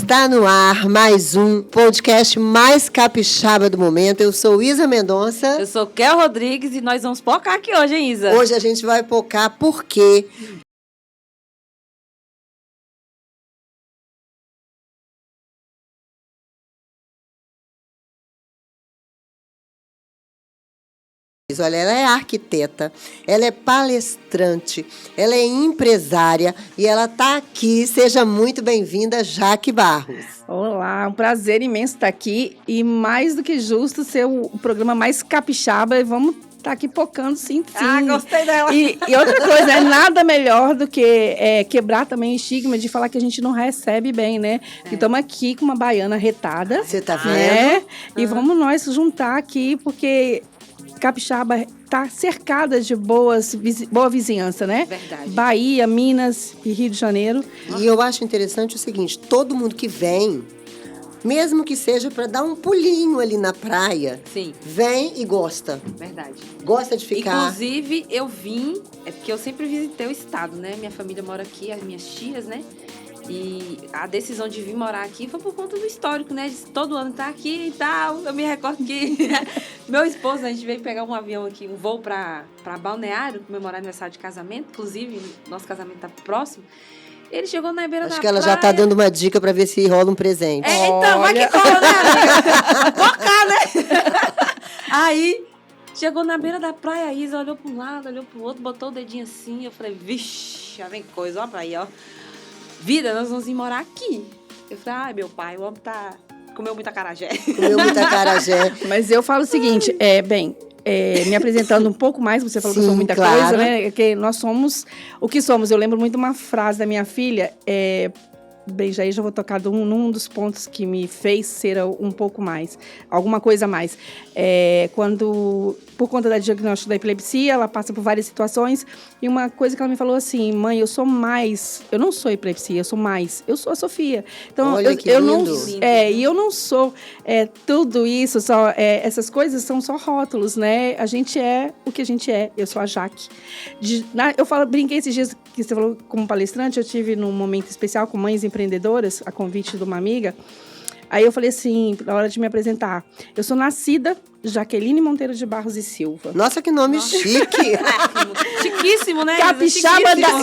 Está no ar mais um podcast mais capixaba do momento. Eu sou Isa Mendonça. Eu sou Kel Rodrigues e nós vamos focar aqui hoje, hein, Isa? Hoje a gente vai focar porque olha, ela é arquiteta, ela é palestrante, ela é empresária e ela está aqui. Seja muito bem-vinda, Jaque Barros. Olá, um prazer imenso estar aqui e mais do que justo ser o programa mais capixaba e vamos estar aqui focando sim. Ah, gostei dela. E outra coisa, nada melhor do que quebrar também o estigma de falar que a gente não recebe bem, né? E estamos aqui com uma baiana retada. Você tá vendo? Né? E vamos nós juntar aqui, porque capixaba está cercada de boa vizinhança, né? Verdade. Bahia, Minas e Rio de Janeiro. E eu acho interessante o seguinte, todo mundo que vem, mesmo que seja para dar um pulinho ali na praia, Sim. vem e gosta. Verdade. Gosta de ficar. Inclusive, eu vim, porque eu sempre visitei o estado, né? Minha família mora aqui, as minhas tias, né? E a decisão de vir morar aqui foi por conta do histórico, né? De todo ano estar aqui e tal. Eu me recordo que meu esposo, a gente veio pegar um avião aqui, um voo para Balneário, comemorar aniversário de casamento. Inclusive, nosso casamento tá próximo. Ele chegou na beira da praia. Acho que ela já tá dando uma dica para ver se rola um presente. Então, vai que cola, né, amiga? Focar, né? Aí, chegou na beira da praia, a Isa olhou para um lado, olhou para o outro, botou o dedinho assim. Eu falei, vixe, já vem coisa, ó pra aí, ó. Vida, nós vamos ir morar aqui. Eu falei, ai, meu pai, o homem comeu muita acarajé. Comeu muita acarajé. Mas eu falo o seguinte, me apresentando um pouco mais, você falou que eu sou muita claro. coisa, né? Que nós somos o que somos. Eu lembro muito uma frase da minha filha, bem, já vou tocar num dos pontos que me fez ser um pouco mais, alguma coisa a mais. Quando, por conta da diagnóstico da epilepsia, ela passa por várias situações, e uma coisa que ela me falou assim, mãe, eu não sou epilepsia, eu sou a Sofia. Então, olha que eu não, lindo. e eu não sou tudo isso, essas coisas são só rótulos, né? A gente é o que a gente é, eu sou a Jaque. Brinquei esses dias que você falou como palestrante, eu tive num momento especial com mães empreendedoras, a convite de uma amiga. Aí eu falei assim, na hora de me apresentar, eu sou nascida Jaqueline Monteiro de Barros e Silva. Nossa, que nome chique! Chiquíssimo, né?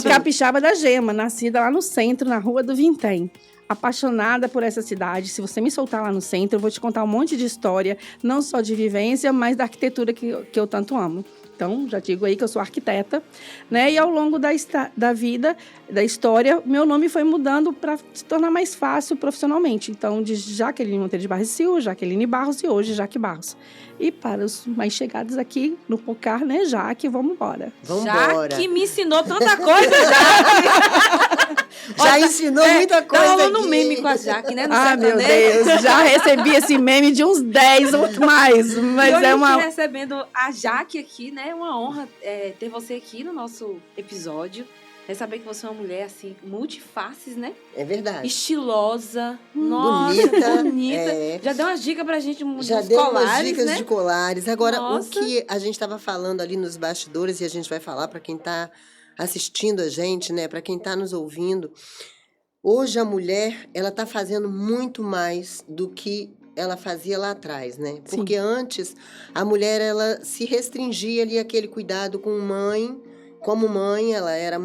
Capixaba da Gema, nascida lá no centro, na Rua do Vintém. Apaixonada por essa cidade. Se você me soltar lá no centro, eu vou te contar um monte de história, não só de vivência, mas da arquitetura que eu tanto amo. Então, já digo aí que eu sou arquiteta, né? E ao longo da vida, da história, meu nome foi mudando para se tornar mais fácil profissionalmente. Então, de Jaqueline Monteiro de Barros e Silva, Jaqueline Barros e hoje Jaque Barros. E para os mais chegados aqui no Pocar, né, Jaque, vamos embora. Jaque me ensinou tanta coisa, Jaque. Já ensinou muita coisa tá aqui. rolando meme com a Jaque, né? Meu Deus, já recebi esse meme de uns 10 ou mais. Mas e hoje é uma... recebendo a Jaque aqui, né? É uma honra ter você aqui no nosso episódio. É saber que você é uma mulher, assim, multifaces, né? É verdade. Estilosa. Nossa, bonita. Já deu umas dicas pra gente dos já deu colares, umas dicas, né? de colares. Agora, Nossa. O que a gente estava falando ali nos bastidores, e a gente vai falar para quem está assistindo a gente, né? Para quem está nos ouvindo. Hoje a mulher, ela está fazendo muito mais do que ela fazia lá atrás, né? Porque Sim. Antes, a mulher, ela se restringia ali àquele cuidado com mãe. Como mãe, ela era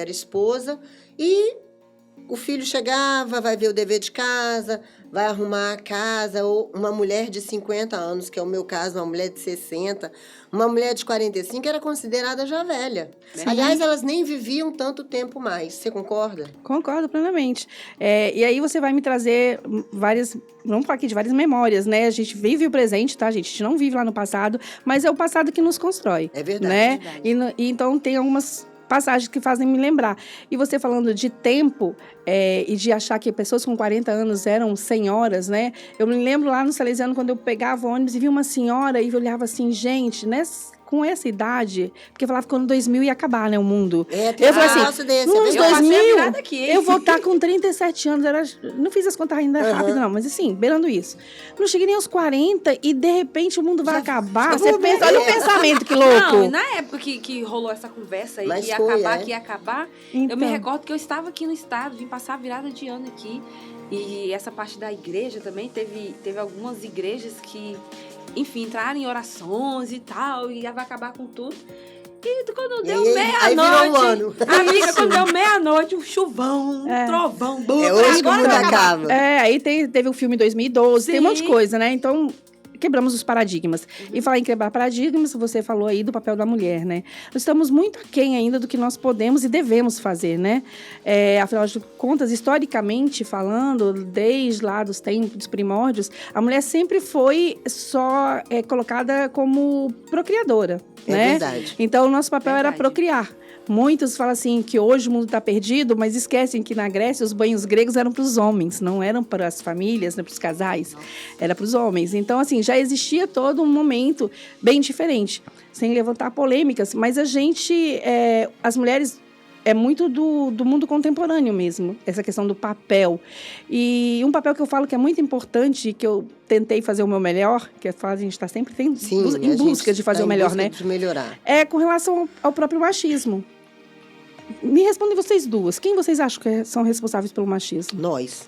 esposa, e o filho chegava, vai ver o dever de casa, vai arrumar a casa, ou uma mulher de 50 anos, que é o meu caso, uma mulher de 60, uma mulher de 45 era considerada já velha. Sim. Aliás, elas nem viviam tanto tempo mais, você concorda? Concordo plenamente. E aí você vai me trazer vamos falar aqui de várias memórias, né? A gente vive o presente, tá, gente? A gente não vive lá no passado, mas é o passado que nos constrói. É verdade. Né? É verdade. E então tem algumas passagens que fazem me lembrar. E você falando de tempo e de achar que pessoas com 40 anos eram senhoras, né? Eu me lembro lá no Salesiano, quando eu pegava o ônibus e via uma senhora e eu olhava assim, gente, com essa idade, porque falava que no 2000 ia acabar, né, o mundo. Tem eu falei assim, nos 2000, eu vou estar com 37 anos, não fiz as contas ainda rápido, não, mas assim, beirando isso. Não cheguei nem aos 40 e, de repente, o mundo vai acabar. Você pensa, olha o pensamento, que louco. Não, e na época que rolou essa conversa aí, que ia acabar, que ia acabar, então. Eu me recordo que eu estava aqui no estado, vim passar a virada de ano aqui, E essa parte da igreja também, teve algumas igrejas que, enfim, entraram em orações e tal, e vai acabar com tudo. E quando deu meia-noite, amiga, quando deu meia-noite, um chuvão, um trovão. Hoje que o mundo acaba. Aí teve o filme 2012, Sim. tem um monte de coisa, né? Então, quebramos os paradigmas. E falar em quebrar paradigmas, você falou aí do papel da mulher, né? Nós estamos muito aquém ainda do que nós podemos e devemos fazer, né? Afinal de contas, historicamente falando, desde lá dos tempos, dos primórdios, a mulher sempre foi só colocada como procriadora, né? Verdade. Então, o nosso papel era procriar. Muitos falam assim que hoje o mundo está perdido, mas esquecem que na Grécia os banhos gregos eram para os homens, não eram para as famílias, né, para os casais, era para os homens. Então, assim, já existia todo um momento bem diferente, sem levantar polêmicas, mas a gente, as mulheres, é muito do mundo contemporâneo mesmo, essa questão do papel. E um papel que eu falo que é muito importante, que eu tentei fazer o meu melhor, que a gente está sempre em busca de fazer o melhor, né? De melhorar. É com relação ao próprio machismo. Me respondem vocês duas. Quem vocês acham que são responsáveis pelo machismo? Nós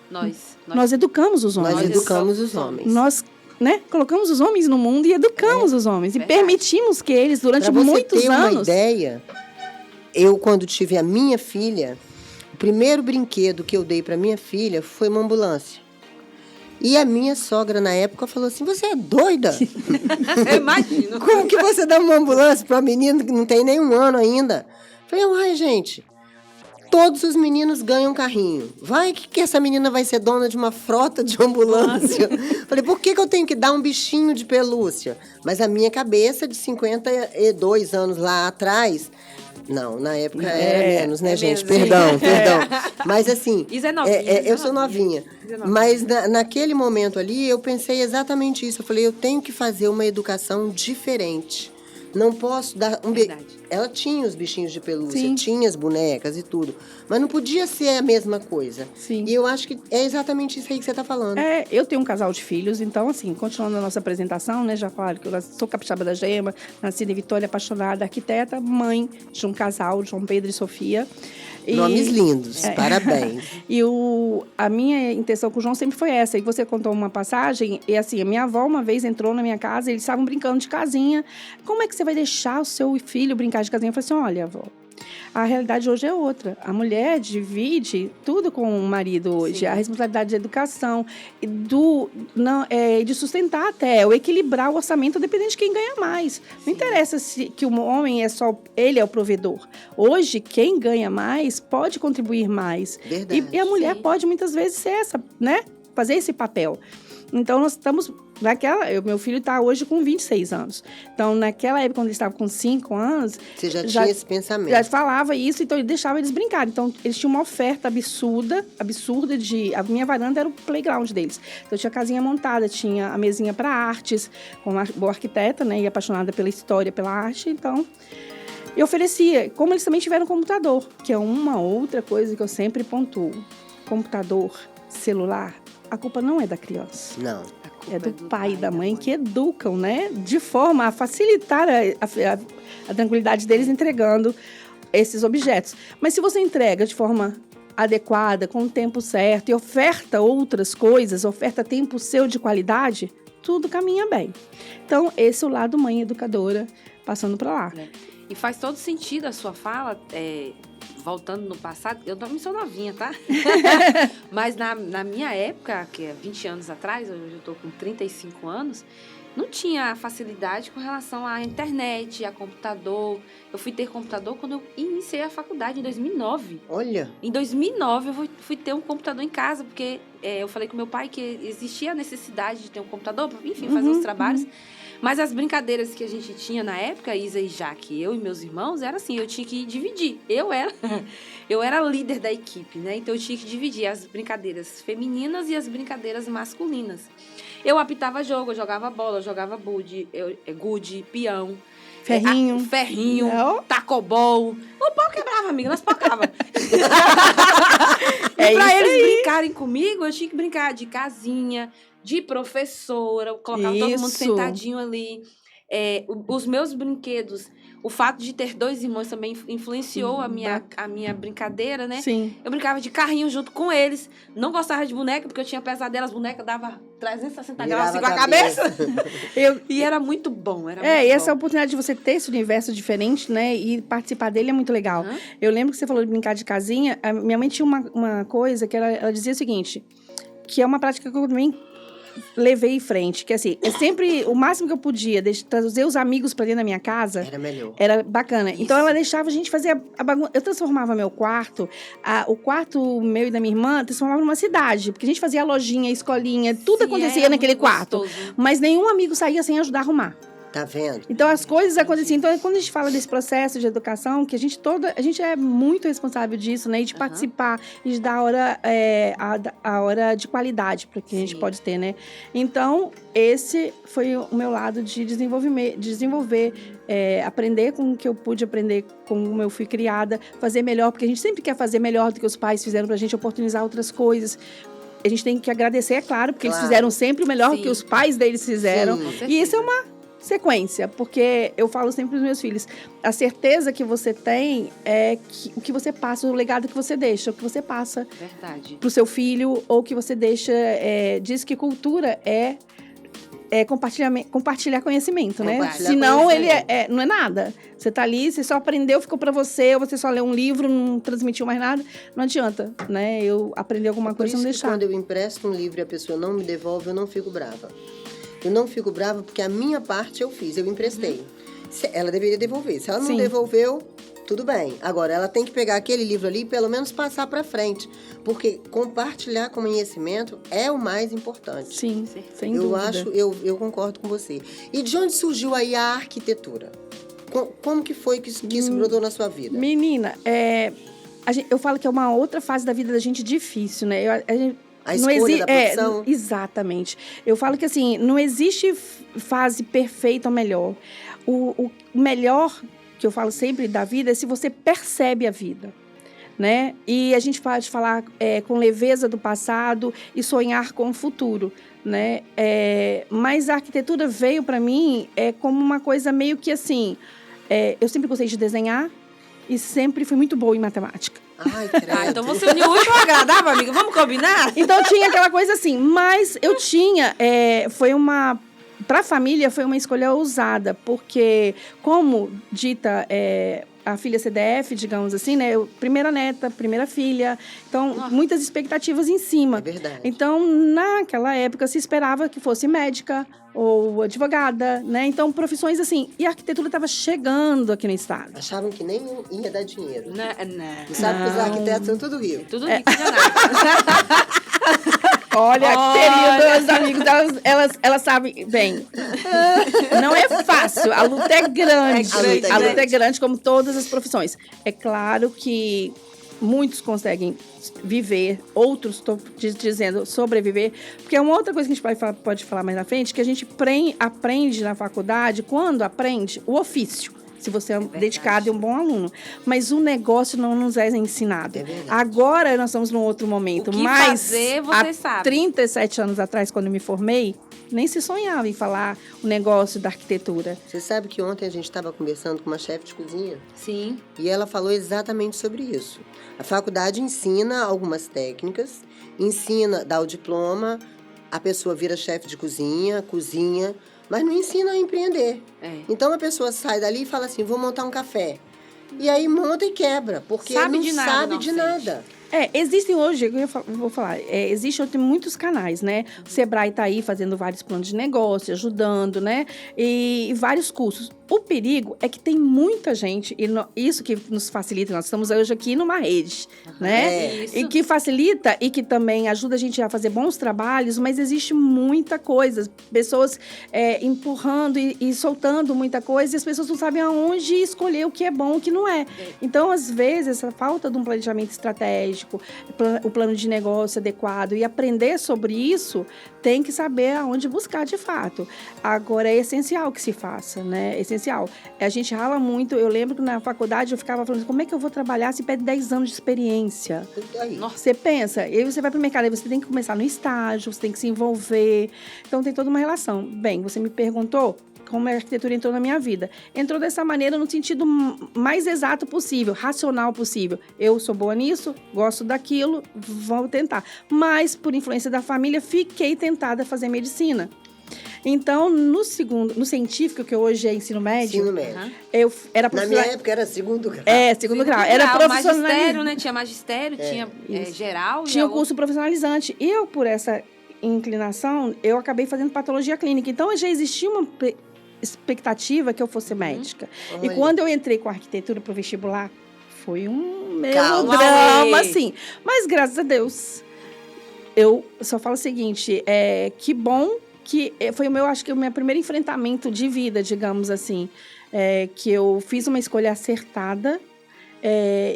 educamos os homens. Nós educamos os homens. Nós, né, colocamos os homens no mundo e educamos os homens. E permitimos que eles, durante muitos ter uma anos... ideia, eu, quando tive a minha filha, o primeiro brinquedo que eu dei para minha filha foi uma ambulância. E a minha sogra, na época, falou assim, você é doida? Eu imagino. Como que você dá uma ambulância para uma menina que não tem nem um ano ainda? Falei, uai, gente, todos os meninos ganham carrinho. Vai que essa menina vai ser dona de uma frota de ambulância. Falei, por que eu tenho que dar um bichinho de pelúcia? Mas a minha cabeça, de 52 anos lá atrás... Não, na época era menos, né, gente? Menos, perdão. Mas assim, Isa é novinha, eu sou novinha. Mas naquele momento ali, eu pensei exatamente isso. Eu falei, eu tenho que fazer uma educação diferente. Não posso dar um Ela tinha os bichinhos de pelúcia, Sim. tinha as bonecas e tudo. Mas não podia ser a mesma coisa. Sim. E eu acho que é exatamente isso aí que você está falando. Eu tenho um casal de filhos, então, assim, continuando a nossa apresentação, né, já falaram que eu sou capixaba da Gema, nascida em Vitória, apaixonada, arquiteta, mãe de um casal, João Pedro e Sofia. Nomes lindos, parabéns. E a minha intenção com o João sempre foi essa. E você contou uma passagem, e assim, a minha avó uma vez entrou na minha casa, eles estavam brincando de casinha. Como é que você vai deixar o seu filho brincar de casinha? Eu falei assim, olha, avó, a realidade hoje é outra. A mulher divide tudo com o marido hoje. Sim. A responsabilidade de educação, de sustentar até, o equilibrar o orçamento dependendo de quem ganha mais. Sim. Não interessa que o homem ele é o provedor. Hoje, quem ganha mais pode contribuir mais. Verdade. E a mulher pode muitas vezes ser essa, né? Fazer esse papel. Então, nós estamos... meu filho está hoje com 26 anos. Então, naquela época, quando ele estava com 5 anos... Você já tinha esse pensamento. Já falava isso, então ele deixava eles brincarem. Então, eles tinham uma oferta absurda de... A minha varanda era o playground deles. Então, tinha a casinha montada, tinha a mesinha para artes, com uma boa arquiteta, né? E apaixonada pela história, pela arte. Então, eu oferecia. Como eles também tiveram computador, que é uma outra coisa que eu sempre pontuo. Computador, celular... A culpa não é da criança. Não. É do pai e da mãe que educam, né? De forma a facilitar a tranquilidade deles entregando esses objetos. Mas se você entrega de forma adequada, com o tempo certo, e oferta outras coisas, oferta tempo seu de qualidade, tudo caminha bem. Então, esse é o lado mãe educadora passando para lá. E faz todo sentido a sua fala, voltando no passado, eu também sou novinha, tá? Mas na minha época, que é 20 anos atrás, hoje eu tô com 35 anos, não tinha facilidade com relação à internet, a computador. Eu fui ter computador quando eu iniciei a faculdade, em 2009. Olha! Em 2009 eu fui ter um computador em casa, porque eu falei com meu pai que existia a necessidade de ter um computador, enfim, fazer os trabalhos. Mas as brincadeiras que a gente tinha na época, Isa e Jaque, eu e meus irmãos, era assim, eu tinha que dividir. Eu era líder da equipe, né? Então eu tinha que dividir as brincadeiras femininas e as brincadeiras masculinas. Eu apitava jogo, eu jogava bola, eu jogava gude, peão. Ferrinho, tacobol. O pau quebrava, amiga, nós pocava. E pra eles brincarem comigo, eu tinha que brincar de casinha, de professora, colocava todo mundo sentadinho ali. Os meus brinquedos, o fato de ter 2 irmãos também influenciou a minha brincadeira, né? Sim. Eu brincava de carrinho junto com eles. Não gostava de boneca, porque eu tinha pesadelo. As bonecas davam 360 graus assim com a cabeça. E era muito bom. E essa oportunidade de você ter esse universo diferente, né? E participar dele é muito legal. Eu lembro que você falou de brincar de casinha. A minha mãe tinha uma coisa que ela dizia o seguinte, que é uma prática que eu também levei em frente, que assim, é sempre o máximo que eu podia trazer os amigos pra dentro da minha casa. Era melhor. Era bacana. Isso. Então ela deixava a gente fazer a bagunça. Eu transformava meu quarto, o quarto meu e da minha irmã, transformava numa cidade, porque a gente fazia a lojinha, a escolinha, tudo acontecia naquele quarto. Gostoso. Mas nenhum amigo saía sem ajudar a arrumar. Tá vendo? Então as coisas aconteciam. Então quando a gente fala desse processo de educação, que a gente é muito responsável disso, né? E de participar e de dar a hora de qualidade para que a gente pode ter, né? Então esse foi o meu lado de desenvolver, aprender com o que eu pude aprender como eu fui criada, fazer melhor, porque a gente sempre quer fazer melhor do que os pais fizeram pra gente, oportunizar outras coisas. A gente tem que agradecer, é claro, porque eles fizeram sempre o melhor que os pais deles fizeram. E isso é uma sequência, porque eu falo sempre para os meus filhos, a certeza que você tem é o que você passa, o legado que você deixa, o que você passa para o seu filho, ou que você deixa, diz que cultura é compartilhar conhecimento, né? Senão ele não é nada. Você tá ali, você só aprendeu, ficou para você, ou você só leu um livro, não transmitiu mais nada, não adianta, né? Eu aprendi alguma coisa e não deixar. Quando eu empresto um livro e a pessoa não me devolve, eu não fico brava. Eu não fico brava porque a minha parte eu fiz, eu emprestei. Ela deveria devolver. Se ela não devolveu, tudo bem. Agora, ela tem que pegar aquele livro ali e pelo menos passar para frente. Porque compartilhar conhecimento é o mais importante. Sim, sem dúvida. Eu concordo com você. E de onde surgiu aí a arquitetura? Como que foi que isso brotou na sua vida? Menina, eu falo que é uma outra fase da vida da gente difícil, né? A escolha da profissão? Exatamente. Eu falo que, assim, não existe fase perfeita ou melhor. O melhor, que eu falo sempre da vida, é se você percebe a vida, né? E a gente pode falar com leveza do passado e sonhar com o futuro, né? Mas a arquitetura veio para mim como uma coisa meio que, assim... eu sempre gostei de desenhar e sempre fui muito boa em matemática. Ai, credo. Então você uniu o útil ao agradável, amiga. Vamos combinar? Então tinha aquela coisa assim, mas eu tinha, para a família foi uma escolha ousada, porque como dita a filha CDF, digamos assim, né? Primeira neta, primeira filha, então muitas expectativas em cima. É verdade. Então naquela época se esperava que fosse médica ou advogada, né? Então profissões assim, e a arquitetura estava chegando aqui no estado. Achavam que nem ia dar dinheiro. Não. E sabe que os arquitetos são tudo rico. Tudo rico de nada. Olha, queridos os amigos, elas sabem bem. Não é fácil, a luta é grande. A luta é grande, como todas as profissões. É claro que muitos conseguem viver, outros, estou dizendo, sobreviver. Porque é uma outra coisa que a gente pode falar mais na frente, que a gente aprende na faculdade, quando aprende, o ofício. Se você é dedicado e um bom aluno. Mas o negócio não nos é ensinado. Agora nós estamos num outro momento. O que mas fazer, você sabe. 37 anos atrás, quando eu me formei, nem se sonhava em falar o negócio da arquitetura. Você sabe que ontem a gente estava conversando com uma chefe de cozinha? Sim. E ela falou exatamente sobre isso. A faculdade ensina algumas técnicas, dá o diploma, a pessoa vira chefe de cozinha, mas não ensina a empreender. Então a pessoa sai dali e fala assim, vou montar um café. E aí monta e quebra, porque não sabe de nada. Existem hoje, eu vou falar, existem muitos canais, né? O Sebrae está aí fazendo vários planos de negócio, ajudando, né? E vários cursos. O perigo é que tem muita gente, e isso que nos facilita, nós estamos hoje aqui numa rede, né? E que facilita e que também ajuda a gente a fazer bons trabalhos, mas existe muita coisa, pessoas empurrando e soltando muita coisa, e as pessoas não sabem aonde escolher o que é bom e o que não é. Então, às vezes, essa falta de um planejamento estratégico, o plano de negócio adequado e aprender sobre isso, tem que saber aonde buscar de fato. Agora, é essencial que se faça, né? É essencial. A gente rala muito. Eu lembro que na faculdade eu ficava falando, como é que eu vou trabalhar se pede 10 anos de experiência? Você pensa, e aí você vai para o mercado, aí você tem que começar no estágio, você tem que se envolver. Então, tem toda uma relação. Bem, você me perguntou, como a arquitetura entrou na minha vida. Entrou dessa maneira no sentido mais exato possível, racional possível. Eu sou boa nisso, gosto daquilo, vou tentar. Mas, por influência da família, fiquei tentada a fazer medicina. Então, no científico, que hoje é ensino médio... Ensino médio. Eu era Na minha época era segundo grau. Segundo grau. Era profissionalizante. Magistério, né? Tinha magistério, tinha geral. Tinha o curso profissionalizante. E eu, por essa inclinação, eu acabei fazendo patologia clínica. Então, já existia uma expectativa que eu fosse médica. Olha. E quando eu entrei com a arquitetura para o vestibular, foi um Calma, assim. Mas, graças a Deus, eu só falo o seguinte, que bom que foi acho que o meu primeiro enfrentamento de vida, digamos assim, que eu fiz uma escolha acertada,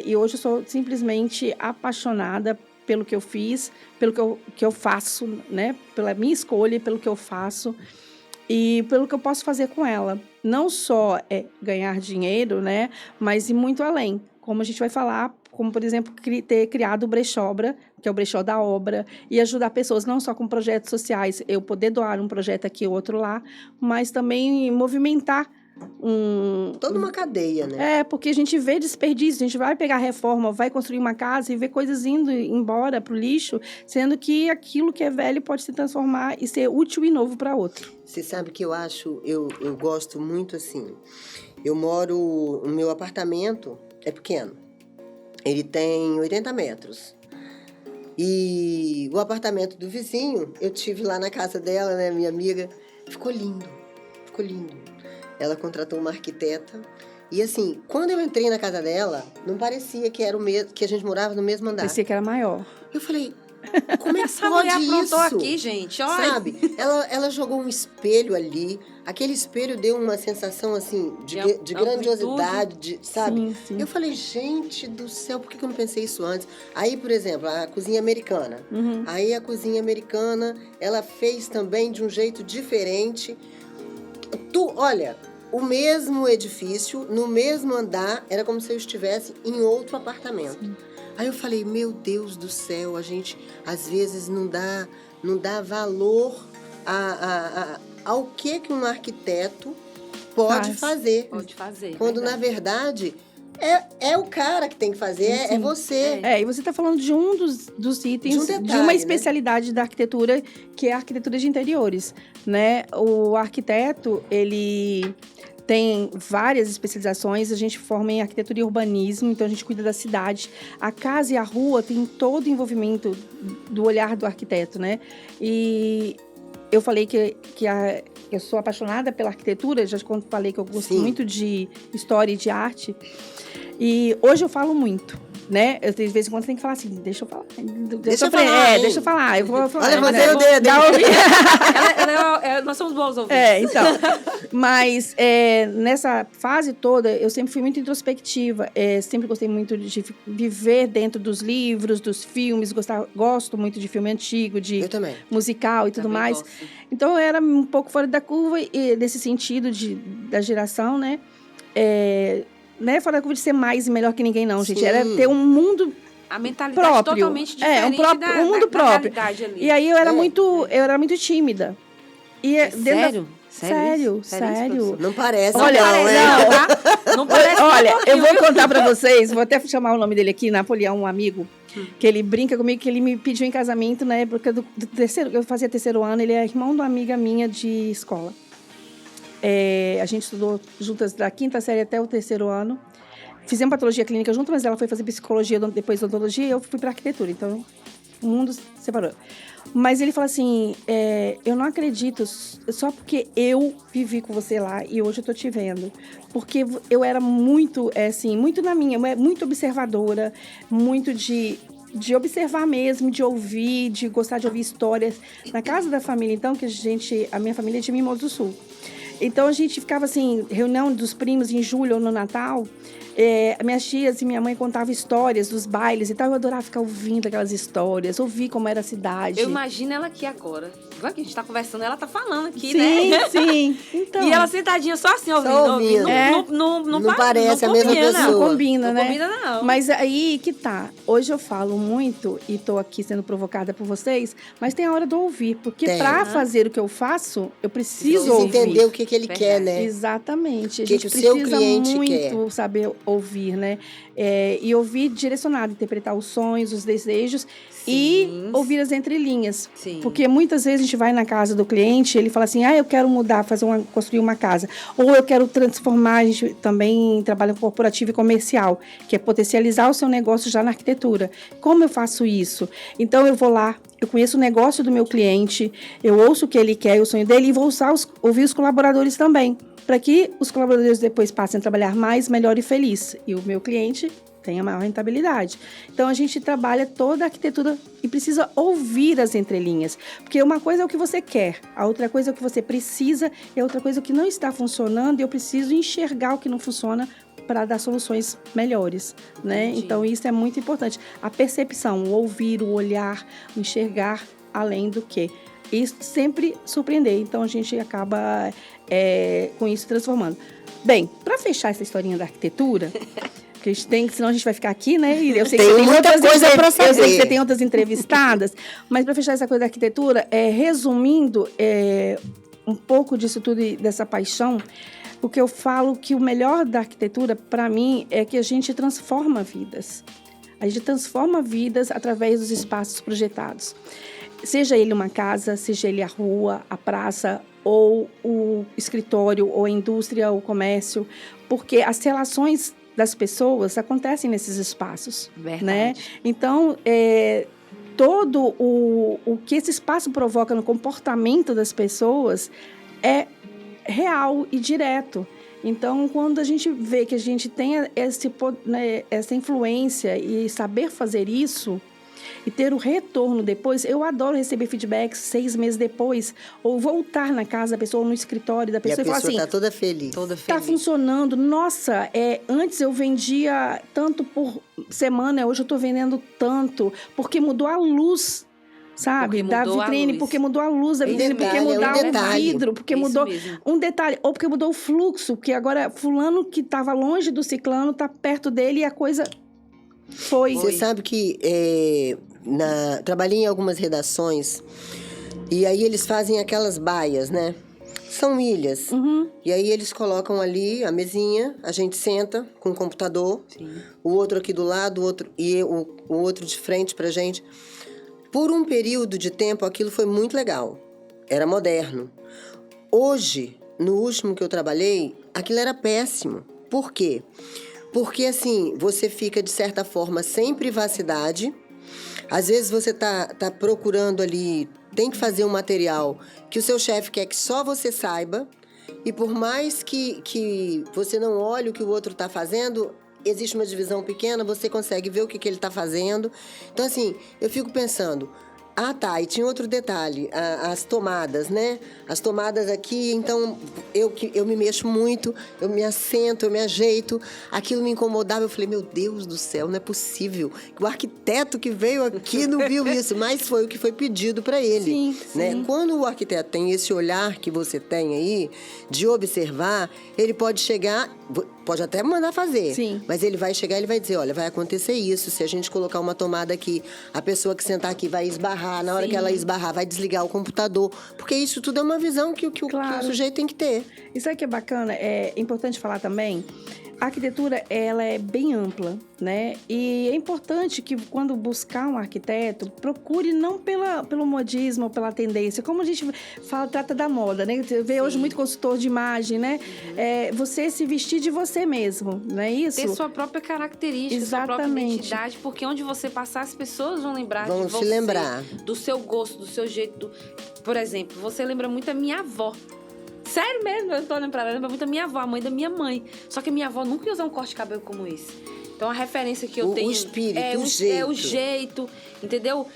e hoje eu sou simplesmente apaixonada pelo que eu fiz, pelo que eu faço, né? Pela minha escolha, pelo que eu faço e pelo que eu posso fazer com ela. Não só ganhar dinheiro, né? Mas ir muito além, como a gente vai falar, como, por exemplo, ter criado o Brechobra, que é o Brechó da Obra, e ajudar pessoas não só com projetos sociais, eu poder doar um projeto aqui, outro lá, mas também movimentar toda uma cadeia, né? Porque a gente vê desperdício, a gente vai pegar reforma, vai construir uma casa e vê coisas indo embora para o lixo, sendo que aquilo que é velho pode se transformar e ser útil e novo para outro. Você sabe que eu gosto muito assim, o meu apartamento é pequeno, ele tem 80 metros. E o apartamento do vizinho, eu tive lá na casa dela, né, minha amiga, ficou lindo. Ela contratou uma arquiteta. E assim, quando eu entrei na casa dela, não parecia que era o mesmo, que a gente morava no mesmo andar. Parecia que era maior. Eu falei, como é que Essa pode mulher isso? aprontou aqui, gente. Olha. Sabe? Ela jogou um espelho ali. Aquele espelho deu uma sensação, assim, de grandiosidade, sabe? Sim. Eu falei, gente do céu, por que eu não pensei isso antes? Aí, por exemplo, a cozinha americana. Uhum. Aí a cozinha americana, ela fez também de um jeito diferente. Olha, o mesmo edifício, no mesmo andar, era como se eu estivesse em outro apartamento. Sim. Aí eu falei, meu Deus do céu, a gente às vezes não dá valor ao que um arquiteto pode fazer. Pode fazer. Quando, na verdade, é o cara que tem que fazer, é você. E você está falando de um dos itens, de uma especialidade, né, da arquitetura, que é a arquitetura de interiores, né? O arquiteto, ele tem várias especializações, a gente forma em arquitetura e urbanismo, então a gente cuida da cidade. A casa e a rua tem todo o envolvimento do olhar do arquiteto, né? E eu falei que eu sou apaixonada pela arquitetura, já falei que eu gosto muito de história e de arte. E hoje eu falo muito, né? Eu, de vez em quando, tenho que falar assim, deixa eu falar. Deixa eu falar. Eu vou falar. Olha, você o dedo. Nós somos bons ouvintes. Então. Mas nessa fase toda, eu sempre fui muito introspectiva. Sempre gostei muito de viver dentro dos livros, dos filmes. Gosto muito de filme antigo, de musical e tudo também mais. Gosto. Então, eu era um pouco fora da curva, e nesse sentido da geração, né? Não é fora da curva de ser mais e melhor que ninguém, não, gente. Era ter um mundo a mentalidade próprio. Totalmente diferente um mundo próprio. Ali. E aí eu era muito tímida. E sério? Sério. Não parece, olha, não parece. Olha, eu vou contar pra vocês, vou até chamar o nome dele aqui, Napoleão, um amigo, que ele brinca comigo, que ele me pediu em casamento na época do terceiro, eu fazia terceiro ano, ele é irmão de uma amiga minha de escola. A gente estudou juntas da quinta série até o terceiro ano. Fizemos patologia clínica junto, mas ela foi fazer psicologia, depois odontologia, e eu fui para arquitetura. Então, o mundo separou. Mas ele falou assim, eu não acredito, só porque eu vivi com você lá e hoje eu tô te vendo. Porque eu era muito, muito na minha, muito observadora, muito de observar mesmo, de ouvir, de gostar de ouvir histórias. Na casa da família, então, que a minha família é de Mimoso do Sul. Então, a gente ficava assim, reunião dos primos em julho ou no Natal, Minhas tias e minha mãe contavam histórias dos bailes e tal. Eu adorava ficar ouvindo aquelas histórias, ouvir como era a cidade. Eu imagino ela aqui agora. Agora que a gente tá conversando, ela tá falando aqui, sim, né? Sim, então. E ela sentadinha só assim, ouvindo. Só ouvindo. Não parece a mesma combina, pessoa. Não combina, né? Não combina, não. Mas aí que tá. Hoje eu falo muito e tô aqui sendo provocada por vocês, mas tem a hora do ouvir. Porque Tem. pra fazer o que eu faço, eu preciso Precisa ouvir. entender o que ele Verdade. quer, né? Exatamente. A Que gente o seu precisa cliente muito saber ouvir, né? E ouvir direcionado, interpretar os sonhos, os desejos e ouvir as entrelinhas. Sim. Porque muitas vezes a gente vai na casa do cliente, ele fala assim, eu quero mudar, construir uma casa. Ou eu quero transformar, a gente também trabalha com corporativo e comercial, que é potencializar o seu negócio já na arquitetura. Como eu faço isso? Então eu vou lá, eu conheço o negócio do meu cliente, eu ouço o que ele quer, o sonho dele, e vou ouvir os colaboradores também, para que os colaboradores depois passem a trabalhar mais, melhor e feliz. E o meu cliente tenha maior rentabilidade. Então, a gente trabalha toda a arquitetura e precisa ouvir as entrelinhas. Porque uma coisa é o que você quer, a outra coisa é o que você precisa, e a outra coisa é o que não está funcionando, e eu preciso enxergar o que não funciona para dar soluções melhores, né? Entendi. Então, isso é muito importante. A percepção, o ouvir, o olhar, o enxergar, além do que. Isso sempre surpreender. Então, a gente acaba com isso transformando. Bem, para fechar essa historinha da arquitetura... que a gente tem, senão a gente vai ficar aqui, né? E eu sei que Tem muita coisa para saber. Eu sei que você tem outras entrevistadas, mas para fechar essa coisa da arquitetura, resumindo um pouco disso tudo e dessa paixão, porque eu falo que o melhor da arquitetura, para mim, é que a gente transforma vidas. A gente transforma vidas através dos espaços projetados. Seja ele uma casa, seja ele a rua, a praça, ou o escritório, ou a indústria, ou o comércio, porque as relações das pessoas acontecem nesses espaços. Verdade. Né? Então, todo o que esse espaço provoca no comportamento das pessoas é real e direto. Então, quando a gente vê que a gente tem essa influência e saber fazer isso, e ter o retorno depois, eu adoro receber feedbacks 6 meses depois, ou voltar na casa da pessoa, ou no escritório da pessoa e falar assim... tá toda feliz. Tá funcionando. Nossa, antes eu vendia tanto por semana, hoje eu tô vendendo tanto, porque mudou a luz, sabe? Da vitrine, porque mudou a luz da vitrine, porque mudou o vidro, porque mudou um detalhe, ou porque mudou o fluxo, porque agora fulano que estava longe do ciclano tá perto dele e a coisa foi. Você sabe que trabalhei em algumas redações e aí eles fazem aquelas baias, né? São ilhas. Uhum. E aí eles colocam ali a mesinha, a gente senta com o computador, o outro aqui do lado, o outro de frente pra gente. Por um período de tempo, aquilo foi muito legal. Era moderno. Hoje, no último que eu trabalhei, aquilo era péssimo. Por quê? Porque, assim, você fica, de certa forma, sem privacidade. Às vezes você tá procurando ali, tem que fazer um material que o seu chefe quer que só você saiba. E por mais que você não olhe o que o outro está fazendo, existe uma divisão pequena, você consegue ver o que ele está fazendo. Então, assim, eu fico pensando... e tinha outro detalhe, as tomadas, né? As tomadas aqui, então, eu me mexo muito, eu me assento, eu me ajeito. Aquilo me incomodava, eu falei, meu Deus do céu, não é possível. O arquiteto que veio aqui não viu isso, mas foi o que foi pedido para ele. Sim, né? sim. Quando o arquiteto tem esse olhar que você tem aí, de observar, ele pode chegar... Pode até mandar fazer, Sim. mas ele vai chegar e ele vai dizer, olha, vai acontecer isso, se a gente colocar uma tomada aqui, a pessoa que sentar aqui vai esbarrar, na hora que ela esbarrar vai desligar o computador, porque isso tudo é uma visão que o sujeito tem que ter. Isso aqui é bacana, é importante falar também, a arquitetura, ela é bem ampla, né? E é importante que, quando buscar um arquiteto, procure não pelo modismo ou pela tendência. Como a gente trata da moda, né? Você vê hoje muito consultor de imagem, né? Você se vestir de você mesmo, não é isso? Ter sua própria característica, sua própria identidade, porque onde você passar, as pessoas vão lembrar de você. Vão se lembrar. Do seu gosto, do seu jeito. Por exemplo, você lembra muito a minha avó. Sério mesmo, eu tô olhando pra ela, lembra muito a minha avó, a mãe da minha mãe. Só que a minha avó nunca ia usar um corte de cabelo como esse. Então, a referência que eu tenho... O espírito, o jeito. É o jeito, entendeu?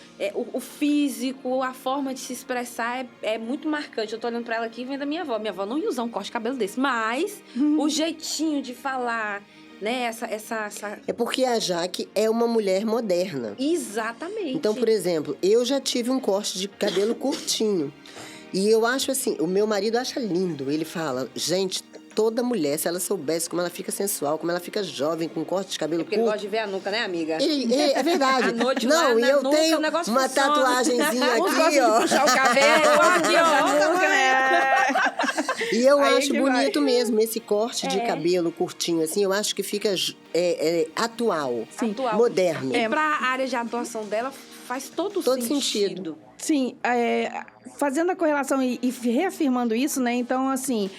O físico, a forma de se expressar é muito marcante. Eu tô olhando pra ela aqui e vendo a minha avó. Minha avó não ia usar um corte de cabelo desse, mas o jeitinho de falar, né? Essa... É porque a Jaque é uma mulher moderna. Exatamente. Então, por exemplo, eu já tive um corte de cabelo curtinho. E eu acho assim, o meu marido acha lindo. Ele fala, gente, toda mulher, se ela soubesse como ela fica sensual, como ela fica jovem, com corte de cabelo É porque ele curto... gosta de ver a nuca, né, amiga? É verdade. À noite não, lá e na eu nuca, tenho o negócio uma funciona. tatuagenzinha Uns aqui, gostam ó. de puxar o cabelo, aqui, ó. E eu Aí acho que bonito mesmo esse corte de É. cabelo curtinho, assim. Eu acho que fica atual, Sim. Atual. moderno. E pra área de atuação dela, faz todo sentido. Sim, fazendo a correlação e reafirmando isso, né? Então, assim,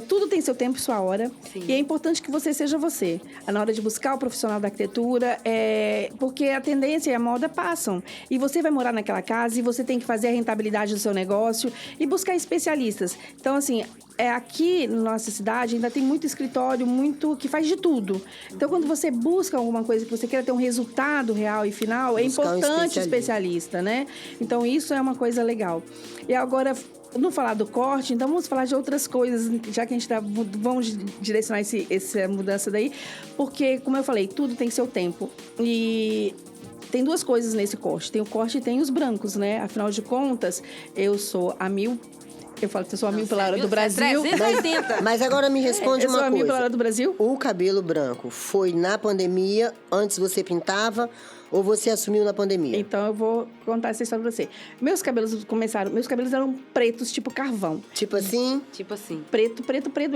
tudo tem seu tempo e sua hora. Sim. E é importante que você seja você. Na hora de buscar o profissional da arquitetura, porque a tendência e a moda passam. E você vai morar naquela casa e você tem que fazer a rentabilidade do seu negócio e buscar especialistas. Então, assim, aqui na nossa cidade ainda tem muito escritório, muito que faz de tudo. Então, quando você busca alguma coisa que você queira ter um resultado real e final, é Buscar um importante o especialista, né? Então, isso é uma coisa legal. E agora, não falar do corte, então vamos falar de outras coisas, já que a gente vamos direcionar essa mudança daí, porque, como eu falei, tudo tem seu tempo. E tem duas coisas nesse corte. Tem o corte e tem os brancos, né? Afinal de contas, eu sou a Mil. Eu falo que eu sou a Mil pela hora do Brasil. 380. Mas agora me responde Eu sou uma a Mil pela coisa. hora do Brasil. O cabelo branco foi na pandemia, antes você pintava, ou você assumiu na pandemia? Então, eu vou contar essa história pra você. Meus cabelos eram pretos, tipo carvão. Tipo assim? Tipo assim. Preto,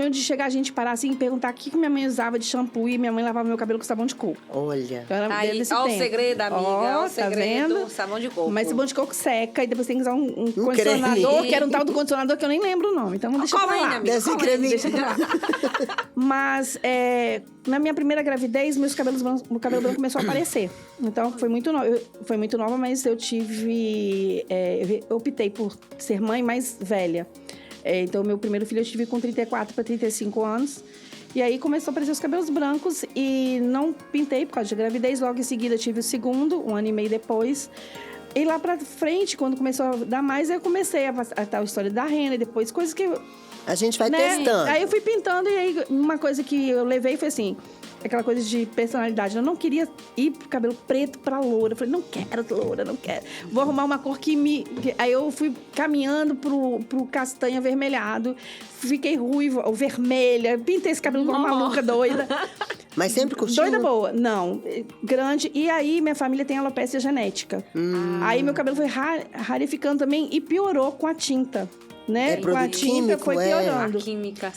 onde chegar a gente parar assim e perguntar o que minha mãe usava de shampoo e minha mãe lavava meu cabelo com sabão de coco. Olha. Então, era Tá aí, desse ó o tempo. segredo, amiga. Ó o segredo, vendo? sabão de coco. Mas sabão de coco seca e depois tem que usar um condicionador, creme. que era um tal do condicionador que eu nem lembro o nome. Então, deixa Qual pra ainda, lá. amiga? Desse Qual creme. Deixa pra lá. Mas, na minha primeira gravidez, meu cabelo branco começou a aparecer. Então, foi muito nova, mas eu tive... eu optei por ser mãe mais velha. Então, meu primeiro filho eu tive com 34 para 35 anos. E aí, começou a aparecer os cabelos brancos e não pintei por causa de gravidez. Logo em seguida, tive o segundo, 1 ano e meio depois. E lá pra frente, quando começou a dar mais, eu comecei a tal história da rena e depois coisas que... A gente vai né? testando. Aí eu fui pintando e aí uma coisa que eu levei foi assim... Aquela coisa de personalidade. Eu não queria ir pro cabelo preto pra loura. Eu falei, não quero loura, não quero. Vou arrumar uma cor que me... Aí eu fui caminhando pro castanho avermelhado. Fiquei ruiva, ou vermelha. Pintei esse cabelo como uma maluca doida. Mas sempre curtiu? Doida boa. Não. Grande. E aí, minha família tem alopecia genética. Aí, meu cabelo foi rarificando também e piorou com a tinta. Né? É Com a produto tinta químico, foi A piorando. química.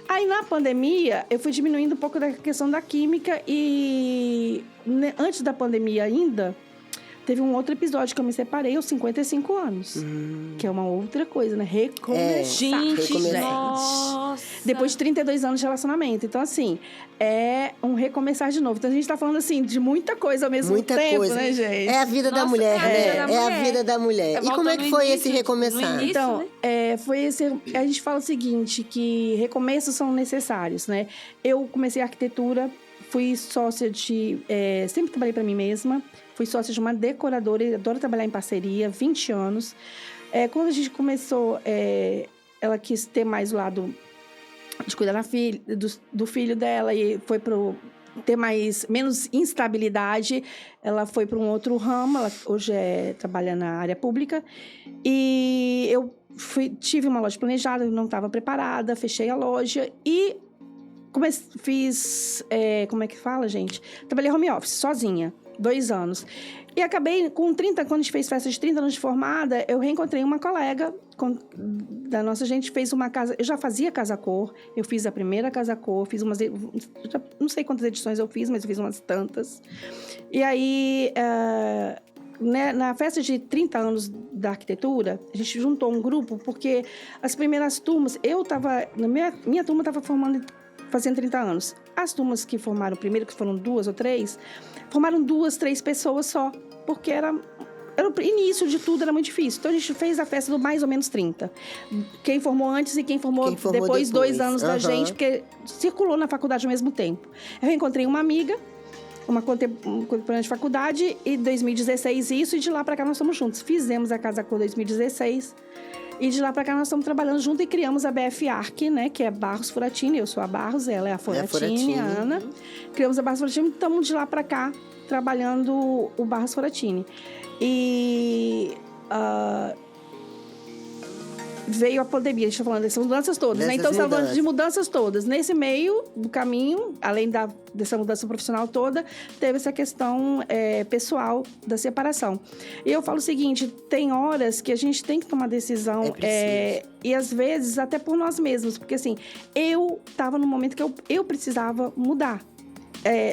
Aí, na pandemia, eu fui diminuindo um pouco da questão da química e... Antes da pandemia ainda, teve um outro episódio que eu me separei aos 55 anos. Que é uma outra coisa, né? Recomeçar. Gente, Recomeçar. nossa. Depois de 32 anos de relacionamento. Então, assim, é um recomeçar de novo. Então, a gente tá falando, assim, de muita coisa ao mesmo Muita tempo, coisa. né, gente? É a vida da Nossa, mulher, é a né? vida da É a mulher. vida da mulher. E como é que Voltando foi no esse início, recomeçar? no início. Então, né? foi esse... A gente fala o seguinte, que recomeços são necessários, né? Eu comecei arquitetura, fui sócia de... sempre trabalhei para mim mesma. Fui sócia de uma decoradora e adoro trabalhar em parceria, 20 anos. Quando a gente começou, ela quis ter mais o lado de cuidar do filho dela e foi ter menos instabilidade. Ela foi para um outro ramo, ela hoje trabalha na área pública. E eu tive uma loja planejada, eu não estava preparada, fechei a loja e fiz... como é que fala, gente? Trabalhei home office, sozinha. 2 anos. E acabei com 30, quando a gente fez festa de 30 anos de formada, eu reencontrei uma colega da nossa gente, fez uma casa, eu já fazia casa cor, eu fiz a primeira casa cor, fiz umas, não sei quantas edições eu fiz, mas eu fiz umas tantas. E aí, né, na festa de 30 anos da arquitetura, a gente juntou um grupo, porque as primeiras turmas, minha turma estava fazendo 30 anos. As turmas que formaram primeiro, que foram 2 ou 3, formaram 2, 3 pessoas só, porque era o início de tudo, era muito difícil. Então, a gente fez a festa do mais ou menos 30. Quem formou antes e quem formou depois 2 anos da gente, porque circulou na faculdade ao mesmo tempo. Eu encontrei uma amiga, uma contemporânea de faculdade, e em 2016 isso, e de lá para cá nós estamos juntos. Fizemos a Casa Cor 2016, E de lá para cá nós estamos trabalhando junto e criamos a BF Arc, né? Que é Barros Furatini. Eu sou a Barros, ela é a Furatini, a Ana. Criamos a Barros Furatini e estamos de lá para cá trabalhando o Barros Furatini. E veio a pandemia, a gente está falando dessas mudanças todas, né? Então, estamos falando de mudanças todas. Nesse meio do caminho, além dessa mudança profissional toda, teve essa questão pessoal da separação. E eu falo o seguinte, tem horas que a gente tem que tomar decisão, e às vezes até por nós mesmos, porque assim, eu estava num momento que eu precisava mudar.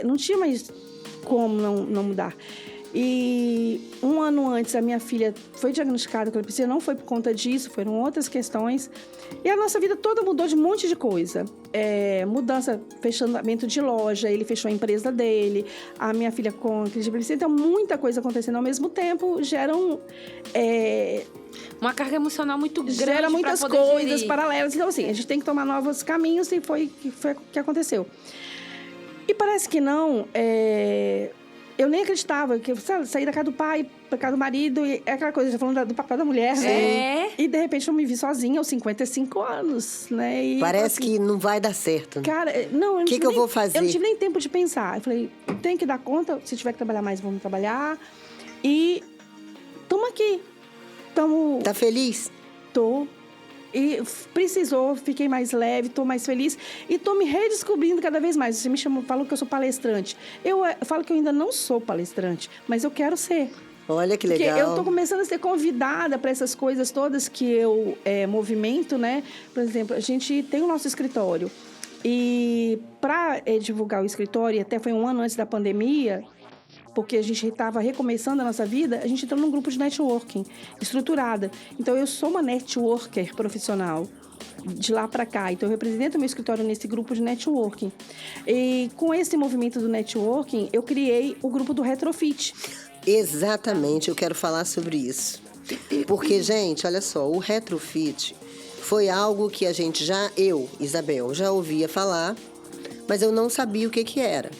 Não tinha mais como não mudar. E um ano antes, a minha filha foi diagnosticada com epilepsia, não foi por conta disso, foram outras questões. E a nossa vida toda mudou de um monte de coisa. Mudança, fechamento de loja, ele fechou a empresa dele, a minha filha com crise de epilepsia. Então, muita coisa acontecendo ao mesmo tempo, geram... uma carga emocional muito grande. Gera muitas coisas paralelas. Então, assim, a gente tem que tomar novos caminhos e foi o que aconteceu. E parece que não... Eu nem acreditava que saí da casa do pai, da casa do marido, e é aquela coisa, já falando do papel da mulher, né? E de repente eu me vi sozinha aos 55 anos, né? E, parece assim, que não vai dar certo. Cara, não, o que eu vou fazer? Eu não tive nem tempo de pensar. Eu falei, tem que dar conta, se tiver que trabalhar mais, vamos trabalhar. E estamos aqui. Tá feliz? Tô. E precisou, fiquei mais leve, estou mais feliz e estou me redescobrindo cada vez mais. Você me falou que eu sou palestrante. Eu falo que eu ainda não sou palestrante, mas eu quero ser. Olha que legal. Porque eu estou começando a ser convidada para essas coisas todas que eu movimento, né? Por exemplo, a gente tem o nosso escritório. E para divulgar o escritório, até foi um ano antes da pandemia, porque a gente estava recomeçando a nossa vida, a gente entrou num grupo de networking estruturada. Então, eu sou uma networker profissional de lá para cá. Então, eu represento meu escritório nesse grupo de networking. E com esse movimento do networking, eu criei o grupo do Retrofit. Exatamente, eu quero falar sobre isso. Porque, gente, olha só, o Retrofit foi algo que a gente Isabel, já ouvia falar, mas eu não sabia o que era.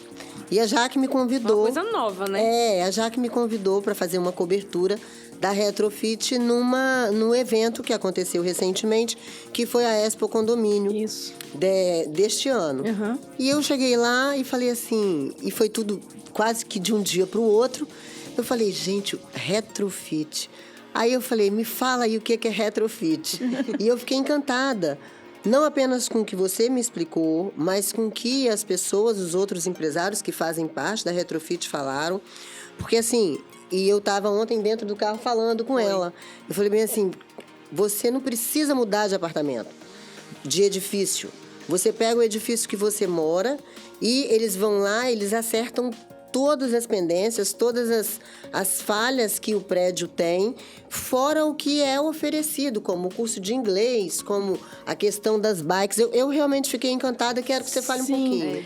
E a Jaque me convidou... Uma coisa nova, né? A Jaque me convidou para fazer uma cobertura da Retrofit num evento que aconteceu recentemente, que foi a Expo Condomínio. Isso. Deste ano. Uhum. E eu cheguei lá e falei assim... E foi tudo quase que de um dia para o outro. Eu falei, gente, Retrofit. Aí eu falei, me fala aí o que é Retrofit. E eu fiquei encantada. Não apenas com o que você me explicou, mas com o que as pessoas, os outros empresários que fazem parte da Retrofit falaram. Porque assim, e eu estava ontem dentro do carro falando com ela. Eu falei bem assim, você não precisa mudar de apartamento, de edifício. Você pega o edifício que você mora e eles vão lá, eles acertam todas as pendências, todas as falhas que o prédio tem, fora o que é oferecido, como o curso de inglês, como a questão das bikes. Eu realmente fiquei encantada, quero que você fale um pouquinho.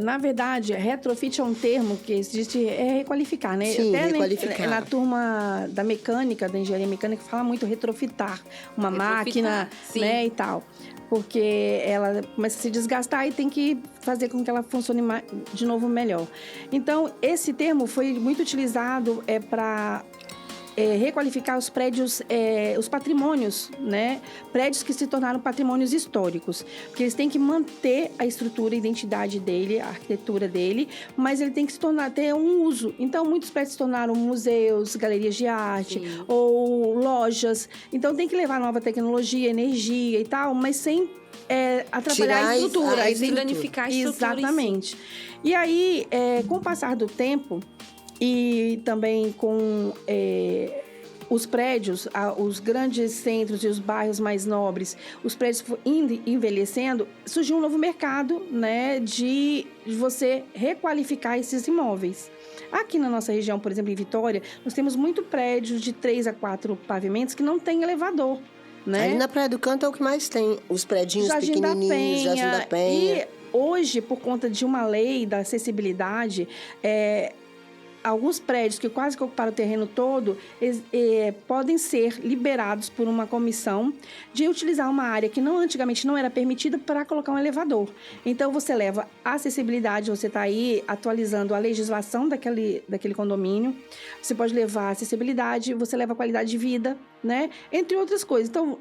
Na verdade, retrofit é um termo que existe, requalificar, né? Sim, até requalificar. Na turma da mecânica, da engenharia mecânica, fala muito retrofitar uma máquina, né, e tal. Porque ela começa a se desgastar e tem que fazer com que ela funcione de novo melhor. Então, esse termo foi muito utilizado para requalificar os prédios, os patrimônios, né? Prédios que se tornaram patrimônios históricos. Porque eles têm que manter a estrutura, a identidade dele, a arquitetura dele, mas ele tem que ter um uso. Então, muitos prédios se tornaram museus, galerias de arte, ou lojas. Então, tem que levar nova tecnologia, energia e tal, mas sem atrapalhar a estrutura. Sem danificar a estrutura. Exatamente. E aí, com o passar do tempo... E também com os prédios, os grandes centros e os bairros mais nobres, os prédios indo envelhecendo, surgiu um novo mercado, né, de você requalificar esses imóveis. Aqui na nossa região, por exemplo, em Vitória, nós temos muito prédios de 3 a 4 pavimentos que não tem elevador. Né? Ali na Praia do Canto é o que mais tem, os prédinhos pequenininhos, Jardim da Penha. E hoje, por conta de uma lei da acessibilidade, alguns prédios que quase que ocuparam o terreno todo podem ser liberados por uma comissão de utilizar uma área que antigamente não era permitida para colocar um elevador. Então, você leva a acessibilidade, você está aí atualizando a legislação daquele condomínio, você pode levar a acessibilidade, você leva a qualidade de vida, né? Entre outras coisas. Então,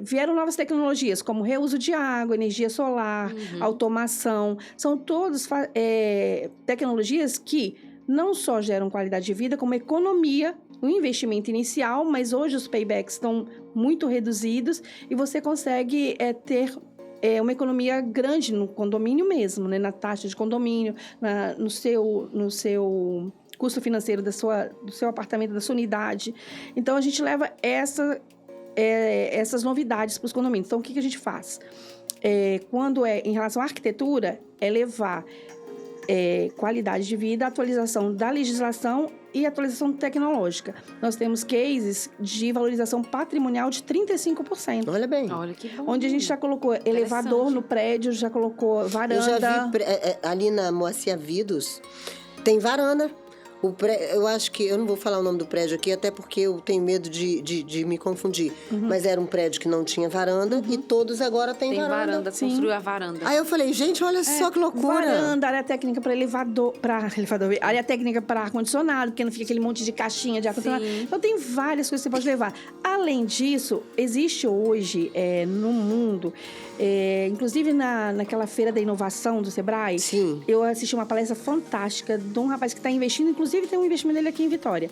vieram novas tecnologias, como reuso de água, energia solar, automação. São todas tecnologias que não só geram qualidade de vida, como economia, um investimento inicial, mas hoje os paybacks estão muito reduzidos e você consegue ter uma economia grande no condomínio mesmo, né? Na taxa de condomínio, no seu custo financeiro do seu apartamento, da sua unidade. Então, a gente leva essas novidades para os condomínios. Então, o que a gente faz? Quando em relação à arquitetura, é levar qualidade de vida, atualização da legislação e atualização tecnológica. Nós temos cases de valorização patrimonial de 35%. Olha bem. Olha que bom. Onde a gente já colocou elevador no prédio, já colocou varanda. Eu já vi ali na Moacir Vidos, tem varanda. Eu acho que... Eu não vou falar o nome do prédio aqui, até porque eu tenho medo de me confundir. Mas era um prédio que não tinha varanda e todos agora têm varanda. Construiu a varanda. Aí eu falei, gente, olha só que loucura. Varanda, área técnica para elevador, área técnica para ar-condicionado, porque não fica aquele monte de caixinha de ar-condicionado. Então, tem várias coisas que você pode levar. Além disso, existe hoje no mundo, inclusive naquela feira da inovação do Sebrae, Sim. Eu assisti uma palestra fantástica de um rapaz que está investindo, inclusive tem um investimento dele aqui em Vitória,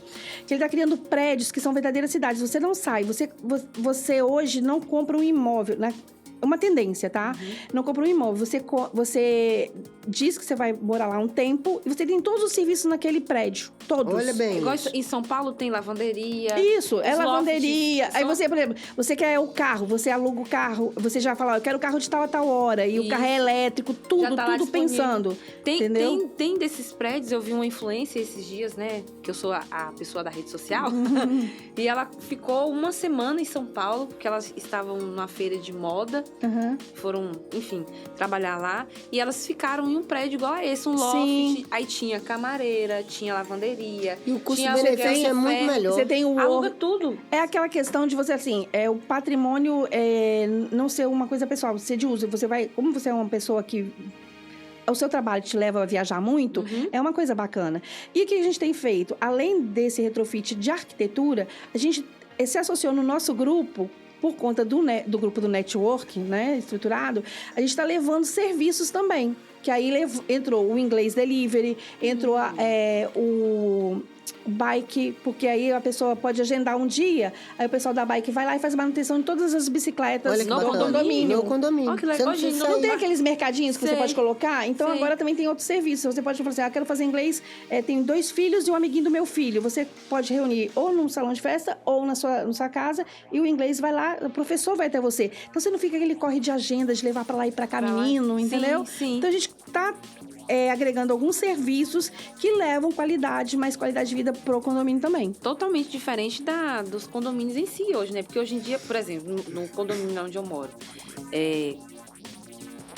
que ele está criando prédios que são verdadeiras cidades. Você não sai, você hoje não compra um imóvel, né? É uma tendência, tá? Não compra um imóvel. Você diz que você vai morar lá um tempo e você tem todos os serviços naquele prédio. Todos. Olha bem. Igual em São Paulo tem lavanderia. Isso, é lavanderia. lofts, Aí você, por exemplo, você quer o carro, você aluga o carro, você já fala, eu quero o carro de tal a tal hora. E o carro é elétrico, tudo pensando. Entendeu? Tem desses prédios, eu vi uma influência esses dias, né? Que eu sou a pessoa da rede social. E ela ficou uma semana em São Paulo, porque elas estavam numa feira de moda. Foram, enfim, trabalhar lá. E elas ficaram em um prédio igual a esse, um loft. Sim. Aí tinha camareira, tinha lavanderia. E o custo-benefício é muito melhor. Você tem o aluga tudo. É aquela questão de você, assim, o patrimônio não ser uma coisa pessoal, ser de uso. Você vai, como você é uma pessoa que o seu trabalho te leva a viajar muito, é uma coisa bacana. E o que a gente tem feito? Além desse retrofit de arquitetura, a gente se associou no nosso grupo, por conta do grupo do network, né, estruturado, a gente está levando serviços também. Que aí entrou o inglês delivery, entrou o bike, porque aí a pessoa pode agendar um dia, aí o pessoal da bike vai lá e faz manutenção de todas as bicicletas Olha que no bacana. condomínio. No condomínio. Olha que legal, Você não precisa Não sair. tem aqueles mercadinhos que você pode colocar? Então, Sei. agora também tem outros serviços. Você pode falar assim, quero fazer inglês, tenho 2 filhos e um amiguinho do meu filho. Você pode reunir ou num salão de festa ou na sua casa e o inglês vai lá, o professor vai até você. Então, você não fica aquele corre de agenda, de levar pra lá e pra cá menino, entendeu? Sim. Então, a gente tá agregando alguns serviços que levam mais qualidade de vida pro condomínio também. Totalmente diferente dos condomínios em si hoje, né? Porque hoje em dia, por exemplo, no condomínio onde eu moro,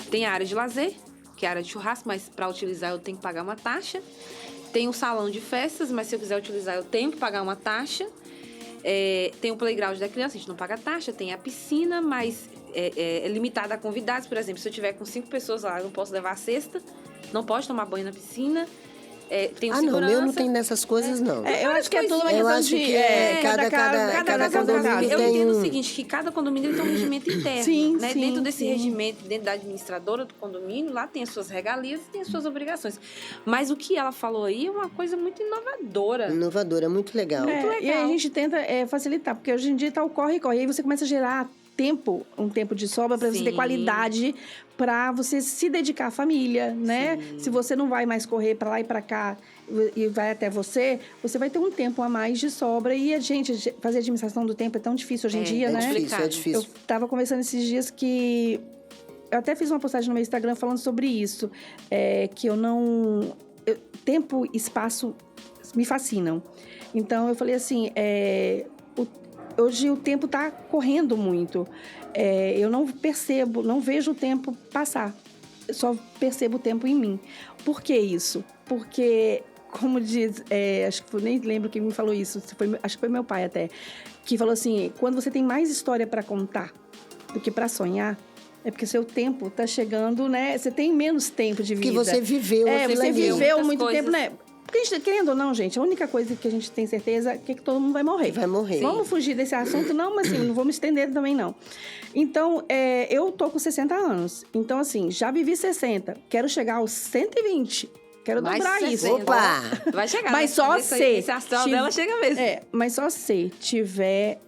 tem a área de lazer, que é a área de churrasco, mas para utilizar eu tenho que pagar uma taxa. Tem um salão de festas, mas se eu quiser utilizar eu tenho que pagar uma taxa. Tem o playground da criança, a gente não paga taxa. Tem a piscina, mas é limitada a convidados. Por exemplo, se eu tiver com 5 pessoas lá, eu não posso levar a cesta. Não pode tomar banho na piscina. Tem o segurança. Não, meu não tem nessas coisas, não. Eu acho que é tudo uma Eu questão acho de... que cada condomínio Eu tem entendo um... o seguinte, que cada condomínio ele tem um regimento interno. Sim, né? sim, Dentro desse sim. regimento, dentro da administradora do condomínio, lá tem as suas regalias e tem as suas obrigações. Mas o que ela falou aí é uma coisa muito inovadora. Inovadora, muito legal. Muito legal. E aí a gente tenta facilitar, porque hoje em dia tá o corre-corre. E aí você começa a gerar um tempo de sobra para você ter Sim. qualidade, para você se dedicar à família, né? Se você não vai mais correr para lá e para cá e vai até você vai ter um tempo a mais de sobra. E a gente fazer administração do tempo é tão difícil hoje em dia, né? É difícil. Eu tava conversando esses dias que... Eu até fiz uma postagem no meu Instagram falando sobre isso. Que tempo e espaço me fascinam. Então, eu falei assim... Hoje o tempo está correndo muito. Eu não vejo o tempo passar. Eu só percebo o tempo em mim. Por que isso? Porque, como diz... nem lembro quem me falou isso. Acho que foi meu pai até. Que falou assim, quando você tem mais história para contar do que para sonhar, é porque seu tempo está chegando, né? Você tem menos tempo de vida. Que você viveu aquilo você ali. viveu Muitas muito coisas. tempo, né? Porque a gente, querendo ou não, gente, a única coisa que a gente tem certeza é que todo mundo vai morrer. Vai morrer. Vamos fugir desse assunto? Não, mas assim, não vou me estender também, não. Então, eu tô com 60 anos. Então, assim, já vivi 60. Quero chegar aos 120. Quero Mais dobrar 60. isso. Opa! Vai chegar. Mas só se... Esse astral dela chega mesmo. Mas só se tiver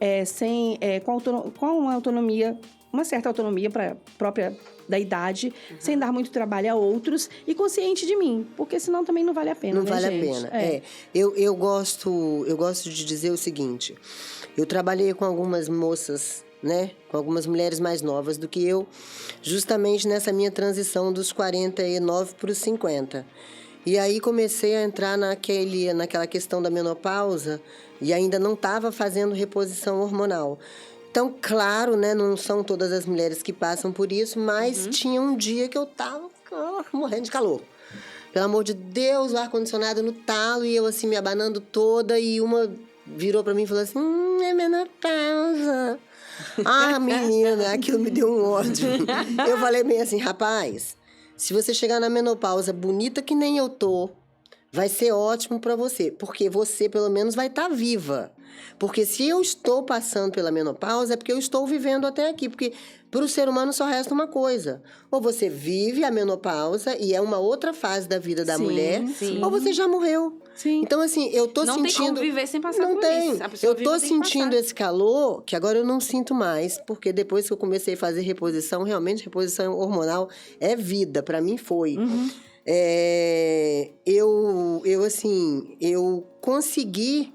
com uma autonomia, uma certa autonomia própria da idade, sem dar muito trabalho a outros e consciente de mim, porque senão também não vale a pena. Não né, vale gente? a pena. Eu gosto de dizer o seguinte: eu trabalhei com algumas moças, né? Com algumas mulheres mais novas do que eu, justamente nessa minha transição dos 49 para os 50. E aí comecei a entrar naquela questão da menopausa e ainda não estava fazendo reposição hormonal. Então, claro, né, não são todas as mulheres que passam por isso, mas tinha um dia que eu tava morrendo de calor. Pelo amor de Deus, o ar-condicionado no talo e eu assim me abanando toda e uma virou pra mim e falou assim, é menopausa. Ah, menina, aquilo me deu um ódio. Eu falei bem assim, rapaz, se você chegar na menopausa bonita que nem eu tô, vai ser ótimo pra você, porque você pelo menos vai estar viva. Porque se eu estou passando pela menopausa, é porque eu estou vivendo até aqui. Porque para o ser humano só resta uma coisa. Ou você vive a menopausa e é uma outra fase da vida da mulher, ou você já morreu. Sim. Então, assim, eu tô Não sentindo... tem como viver sem passar não por tem. isso. A pessoa Eu viva tô tem que sentindo passar. esse calor, que agora eu não sinto mais, porque depois que eu comecei a fazer reposição, realmente reposição hormonal é vida, para mim foi. Eu consegui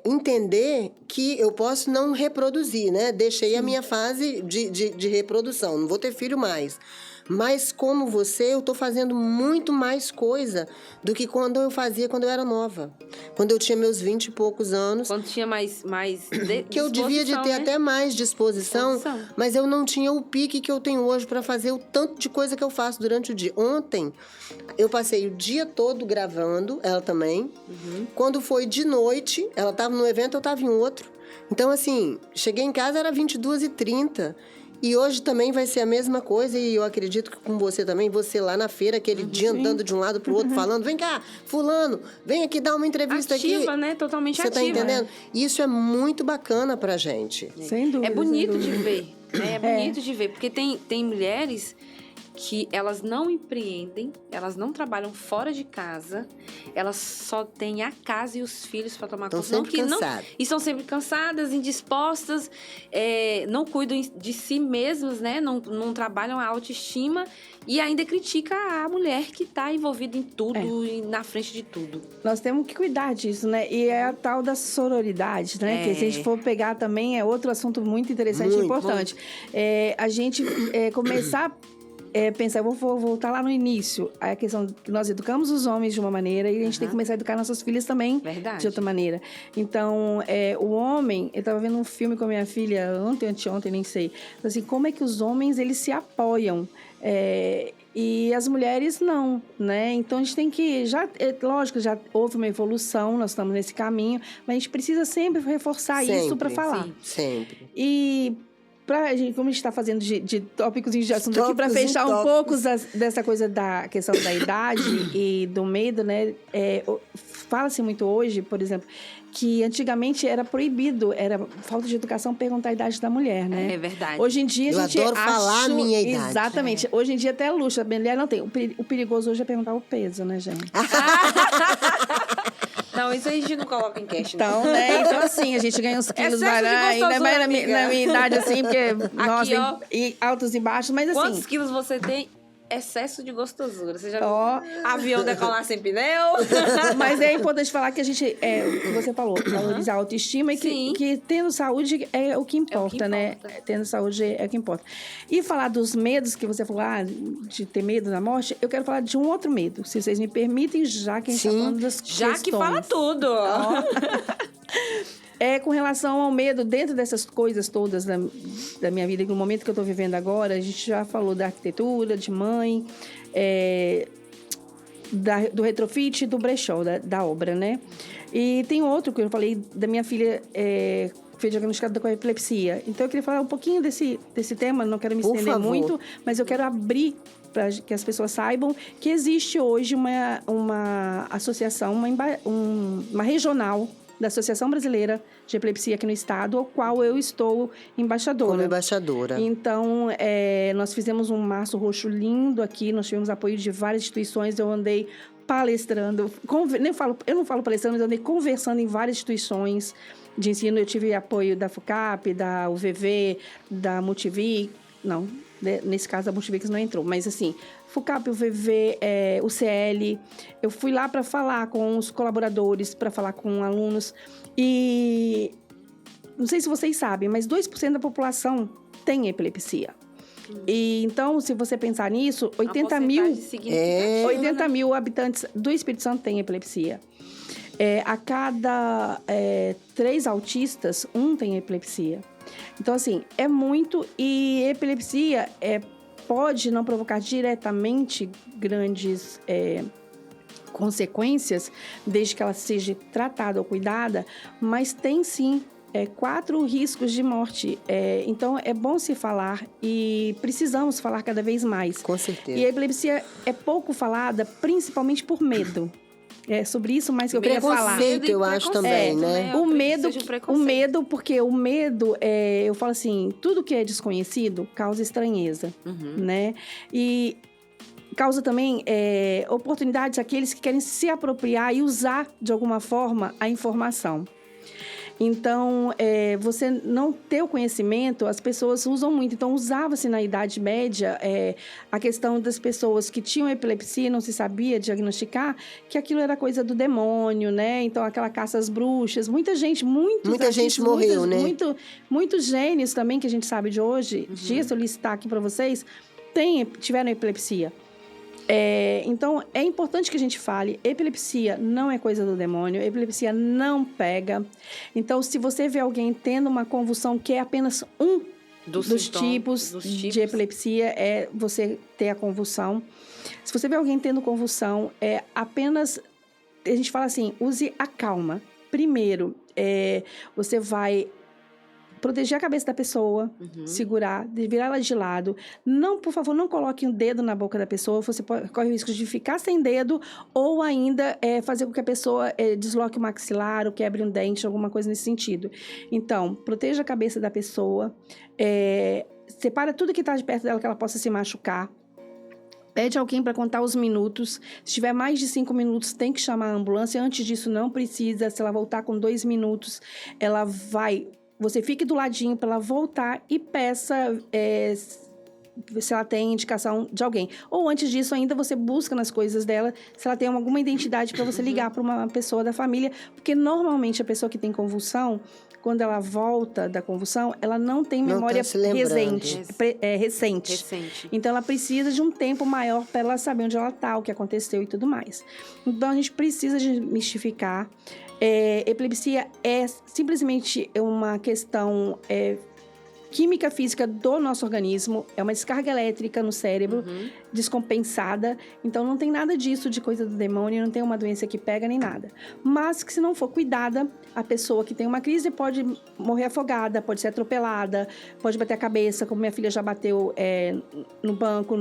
entender que eu posso não reproduzir, né? Deixei a minha fase de reprodução, não vou ter filho mais. Mas como você, eu tô fazendo muito mais coisa do que quando eu fazia quando eu era nova. Quando eu tinha meus 20 e poucos anos. Quando tinha mais Que eu devia de ter até mais disposição, mas eu não tinha o pique que eu tenho hoje para fazer o tanto de coisa que eu faço durante o dia. Ontem, eu passei o dia todo gravando, ela também. Quando foi de noite, ela estava num evento, eu estava em outro. Então, assim, cheguei em casa, era 22h30. E hoje também vai ser a mesma coisa, e eu acredito que com você também, você lá na feira, aquele dia andando de um lado pro outro, falando, vem cá, fulano, vem aqui dar uma entrevista ativa, aqui. né? Totalmente ativa. Você tá entendendo? Isso é muito bacana pra gente. Sem dúvida. É bonito sem de dúvida. ver, né? É bonito de ver, porque tem mulheres que elas não empreendem, elas não trabalham fora de casa, elas só têm a casa e os filhos para tomar conta. Estão sempre cansadas. E são sempre cansadas, indispostas, não cuidam de si mesmas, né? Não trabalham a autoestima e ainda critica a mulher que está envolvida em tudo e na frente de tudo. Nós temos que cuidar disso, né? E é a tal da sororidade, né? Que se a gente for pegar também, é outro assunto muito interessante e importante. A gente começar pensar, eu vou voltar lá no início, a questão que nós educamos os homens de uma maneira e a gente tem que começar a educar nossas filhas também de outra maneira. Então, o homem, eu estava vendo um filme com a minha filha anteontem, nem sei, assim, como é que os homens, eles se apoiam e as mulheres não, né? Então, a gente tem que, lógico, já houve uma evolução, nós estamos nesse caminho, mas a gente precisa sempre reforçar isso para falar. Sim, sempre. E como a gente está fazendo de tópicos de assunto aqui, para fechar um pouco dessa coisa da questão da idade e do medo, né? Fala-se muito hoje, por exemplo, que antigamente era proibido, era falta de educação perguntar a idade da mulher, né? É verdade. Hoje em dia a gente adoro falar a minha idade. Exatamente. Hoje em dia até é luxo, a mulher não tem. O perigoso hoje é perguntar o peso, né, gente? Não, isso a gente não coloca em questão. Então, né? Então, assim, a gente ganha uns quilos, ainda mais na minha idade, assim, porque, nossa, ó, e altos e baixos, mas assim... Quantos quilos você tem? Excesso de gostosura. Você já viu avião decolar sem pneu? Mas é importante falar que a gente, o que você falou, valorizar a autoestima e que tendo saúde é o que importa, né? Tendo saúde é o que importa. E falar dos medos que você falou, de ter medo da morte, eu quero falar de um outro medo, se vocês me permitem, já que a gente está falando das já questões. Que fala tudo. Com relação ao medo, dentro dessas coisas todas da minha vida, no momento que eu estou vivendo agora, a gente já falou da arquitetura, de mãe, do retrofit e do brechó, da obra, né? E tem outro que eu falei da minha filha foi diagnosticada com epilepsia. Então, eu queria falar um pouquinho desse tema, não quero me Por estender favor. muito, mas eu quero abrir para que as pessoas saibam que existe hoje uma associação, uma regional da Associação Brasileira de Epilepsia aqui no estado, ao qual eu estou embaixadora. Como embaixadora. Então, nós fizemos um março roxo lindo aqui, nós tivemos apoio de várias instituições, eu andei palestrando, eu não falo palestrando, mas eu andei conversando em várias instituições de ensino. Eu tive apoio da FUCAP, da UVV, da Multivi, não, nesse caso a Multivix não entrou, mas assim, FUCAP, UVV, o CL, eu fui lá para falar com os colaboradores, para falar com alunos, e não sei se vocês sabem, mas 2% da população tem epilepsia. E então, se você pensar nisso, 80 mil habitantes do Espírito Santo têm epilepsia. A cada 3 autistas, 1 tem epilepsia. Então, assim, é muito. E epilepsia pode não provocar diretamente grandes consequências, desde que ela seja tratada ou cuidada, mas tem sim 4 riscos de morte. Então, é bom se falar e precisamos falar cada vez mais. Com certeza. E a epilepsia é pouco falada, principalmente por medo. É sobre isso mais que eu queria falar. Preconceito, eu acho também, né? O medo, porque o medo, eu falo assim, tudo que é desconhecido causa estranheza, né? E causa também oportunidades àqueles que querem se apropriar e usar, de alguma forma, a informação. Então, você não ter o conhecimento, as pessoas usam muito. Então, usava-se na Idade Média a questão das pessoas que tinham epilepsia e não se sabia diagnosticar, que aquilo era coisa do demônio, né? Então, aquela caça às bruxas. Muita gente morreu, né? Muitos gênios também, que a gente sabe de hoje, disso eu listar aqui para vocês, tiveram epilepsia. Então, é importante que a gente fale, epilepsia não é coisa do demônio, epilepsia não pega. Então, se você vê alguém tendo uma convulsão, que é apenas um dos tipos de epilepsia, é você ter a convulsão. Se você vê alguém tendo convulsão, apenas, a gente fala assim, use a calma. Primeiro, você vai proteger a cabeça da pessoa, segurar, virar ela de lado. Não, por favor, não coloque um dedo na boca da pessoa. Você corre o risco de ficar sem dedo ou ainda fazer com que a pessoa desloque o maxilar ou quebre um dente, alguma coisa nesse sentido. Então, proteja a cabeça da pessoa. Separa tudo que está de perto dela que ela possa se machucar. Pede alguém para contar os minutos. Se tiver mais de 5 minutos, tem que chamar a ambulância. Antes disso, não precisa. Se ela voltar com 2 minutos, ela vai... Você fique do ladinho para ela voltar e peça se ela tem indicação de alguém. Ou antes disso ainda, você busca nas coisas dela se ela tem alguma identidade para você ligar para uma pessoa da família. Porque normalmente a pessoa que tem convulsão, quando ela volta da convulsão, ela não tem memória recente. Então, ela precisa de um tempo maior para ela saber onde ela está, o que aconteceu e tudo mais. Então, a gente precisa desmistificar. Epilepsia é simplesmente uma questão química física do nosso organismo, é uma descarga elétrica no cérebro, descompensada. Então, não tem nada disso de coisa do demônio, não tem uma doença que pega nem nada. Mas que se não for cuidada, a pessoa que tem uma crise pode morrer afogada, pode ser atropelada, pode bater a cabeça, como minha filha já bateu no banco,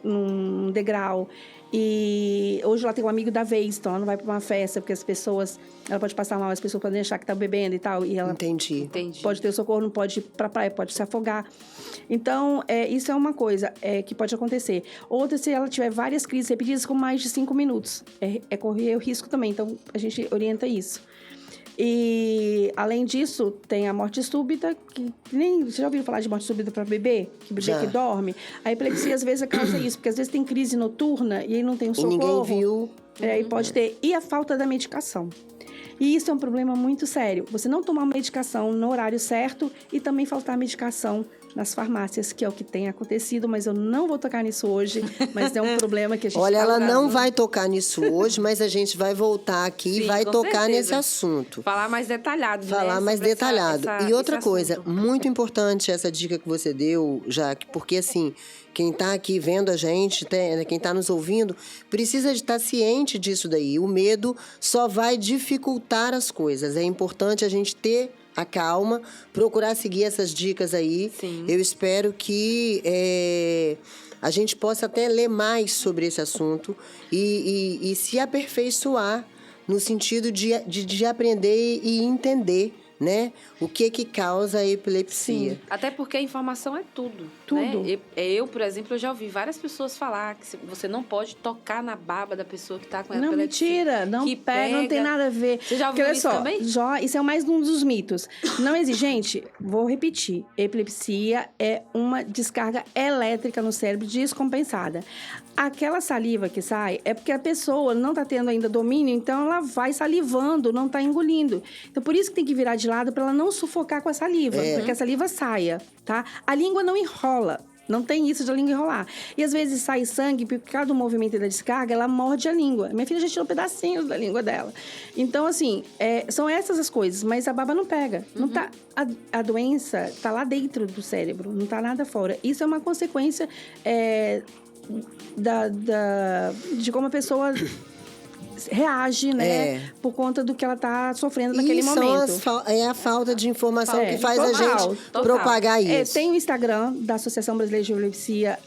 num degrau. E hoje ela tem um amigo da vez, então ela não vai para uma festa, porque ela pode passar mal, as pessoas podem achar que tá bebendo e tal, e ela Entendi. Pode ter socorro, não pode ir pra praia, pode se afogar. Então, isso é uma coisa que pode acontecer. Outra, se ela tiver várias crises repetidas com mais de 5 minutos, correr o risco também, então a gente orienta isso. E, além disso, tem a morte súbita, que nem... Você já ouviu falar de morte súbita para bebê? Que bebê que dorme? A epilepsia, às vezes, causa isso, porque às vezes tem crise noturna e aí não tem um socorro. E ninguém viu. E pode ter. E a falta da medicação. E isso é um problema muito sério. Você não tomar medicação no horário certo e também faltar medicação nas farmácias, que é o que tem acontecido, mas eu não vou tocar nisso hoje, mas é um problema que a gente Olha, ela não vai tocar nisso hoje, mas a gente vai voltar aqui e vai tocar nesse assunto. Falar mais detalhado. Falar mais detalhado. E outra coisa, muito importante essa dica que você deu, Jaque, porque assim, quem está aqui vendo a gente, quem está nos ouvindo, precisa de estar ciente disso daí. O medo só vai dificultar as coisas. É importante a gente ter a calma, procurar seguir essas dicas aí. Sim. Eu espero que a gente possa até ler mais sobre esse assunto e se aperfeiçoar no sentido de aprender e entender, né, o que causa a epilepsia. Sim. Até porque a informação é tudo. Tudo. Né? Eu, por exemplo, eu já ouvi várias pessoas falar que você não pode tocar na baba da pessoa que está com Não, epilepsia. mentira. Não que pega, não tem nada a ver. Você já Porque, ouviu olha isso só, também? isso é mais um dos mitos. Não existe. Gente, vou repetir. Epilepsia é uma descarga elétrica no cérebro descompensada. Aquela saliva que sai é porque a pessoa não está tendo ainda domínio, então ela vai salivando, não está engolindo. Então, por isso que tem que virar de lado para ela não sufocar com a saliva, para que a saliva saia, tá? A língua não enrola. Não tem isso de a língua enrolar. E às vezes sai sangue, por causa do movimento da descarga, ela morde a língua. Minha filha já tirou pedacinhos da língua dela. Então, assim, são essas as coisas, mas a baba não pega. Não tá, a doença tá lá dentro do cérebro, não tá nada fora. Isso é uma consequência de como a pessoa reage, né? Por conta do que ela tá sofrendo naquele momento. É a falta de informação que faz total, a gente total. propagar isso. Tem o Instagram da Associação Brasileira de Epilepsia,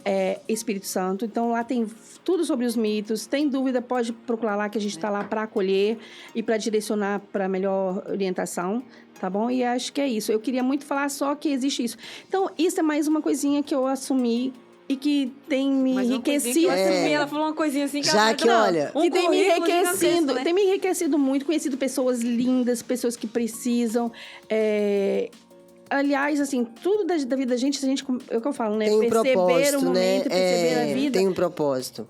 Espírito Santo. Então, lá tem tudo sobre os mitos. Tem dúvida, pode procurar lá, que a gente está lá para acolher e para direcionar para melhor orientação. Tá bom? E acho que é isso. Eu queria muito falar só que existe isso. Então, isso é mais uma coisinha que eu assumi e que tem me enriquecido. Ela falou uma coisinha assim que já que, olha, que tem me enriquecido, né? tem me enriquecido muito, conhecido pessoas lindas, pessoas que precisam. Aliás, assim, tudo da vida da gente, é o que eu falo, né? Tem um perceber propósito, o momento, né? perceber a vida. Tem um propósito.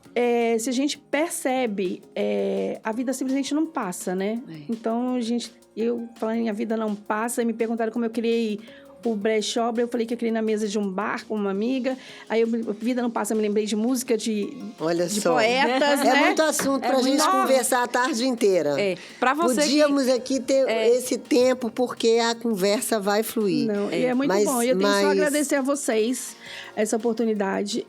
Se a gente percebe, a vida simplesmente não passa, né? Então, eu falando em a vida não passa, me perguntaram como eu criei o brechó, eu falei que eu criei na mesa de um bar com uma amiga. Aí, vida não passa, eu me lembrei de música de poetas, né? É muito assunto pra gente conversar a tarde inteira. Pra você Podíamos aqui ter esse tempo, porque a conversa vai fluir. Não, e é muito bom. E eu tenho só agradecer a vocês essa oportunidade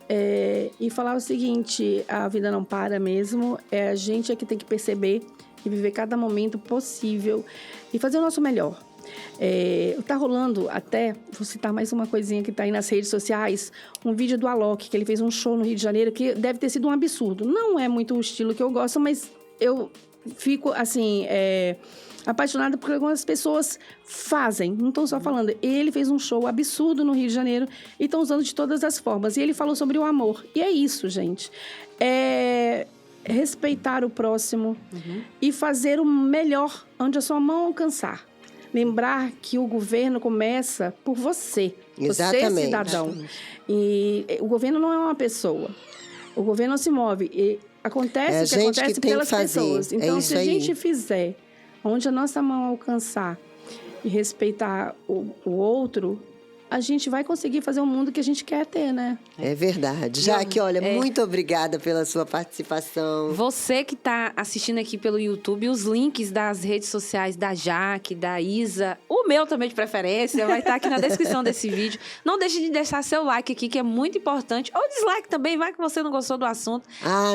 e falar o seguinte: a vida não para mesmo. A gente é que tem que perceber e viver cada momento possível e fazer o nosso melhor. Tá rolando até, vou citar mais uma coisinha que tá aí nas redes sociais, um vídeo do Alok, que ele fez um show no Rio de Janeiro, que deve ter sido um absurdo. Não é muito o estilo que eu gosto, mas eu fico, assim, apaixonada por algumas pessoas fazem, não estou só falando. Ele fez um show absurdo no Rio de Janeiro e estão usando de todas as formas. E ele falou sobre o amor. E é isso, gente. Respeitar o próximo e fazer o melhor onde a sua mão alcançar. Lembrar que o governo começa por você. Exatamente. Você, cidadão. E o governo não é uma pessoa. O governo não se move. E acontece o que acontece pelas pessoas. Então, se a gente fizer onde a nossa mão alcançar e respeitar o outro, a gente vai conseguir fazer o mundo que a gente quer ter, né? É verdade. Jaque, olha, muito obrigada pela sua participação. Você que está assistindo aqui pelo YouTube, os links das redes sociais da Jaque, da Isa, o meu também de preferência, vai estar aqui na descrição desse vídeo. Não deixe de deixar seu like aqui, que é muito importante. Ou dislike também, vai que você não gostou do assunto.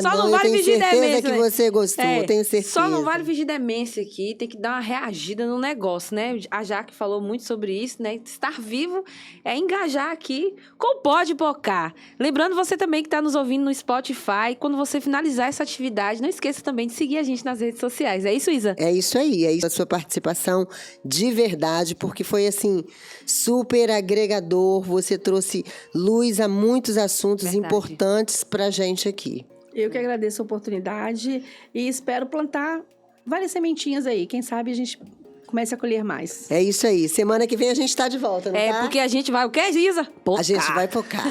Só não vale fingir demência. Que você gostou, tenho certeza. Só não vale fingir demência aqui, tem que dar uma reagida no negócio, né? A Jaque falou muito sobre isso, né? Estar vivo é engajar aqui com o Pode Pocar. Lembrando você também que está nos ouvindo no Spotify, quando você finalizar essa atividade, não esqueça também de seguir a gente nas redes sociais. É isso, Isa? É isso aí, a sua participação de verdade, porque foi assim, super agregador, você trouxe luz a muitos assuntos importantes pra gente aqui. Eu que agradeço a oportunidade e espero plantar várias sementinhas aí, quem sabe a gente comece a colher mais. É isso aí. Semana que vem a gente tá de volta, não tá? Porque a gente vai o quê, Isa? Pocar. A gente vai pocar.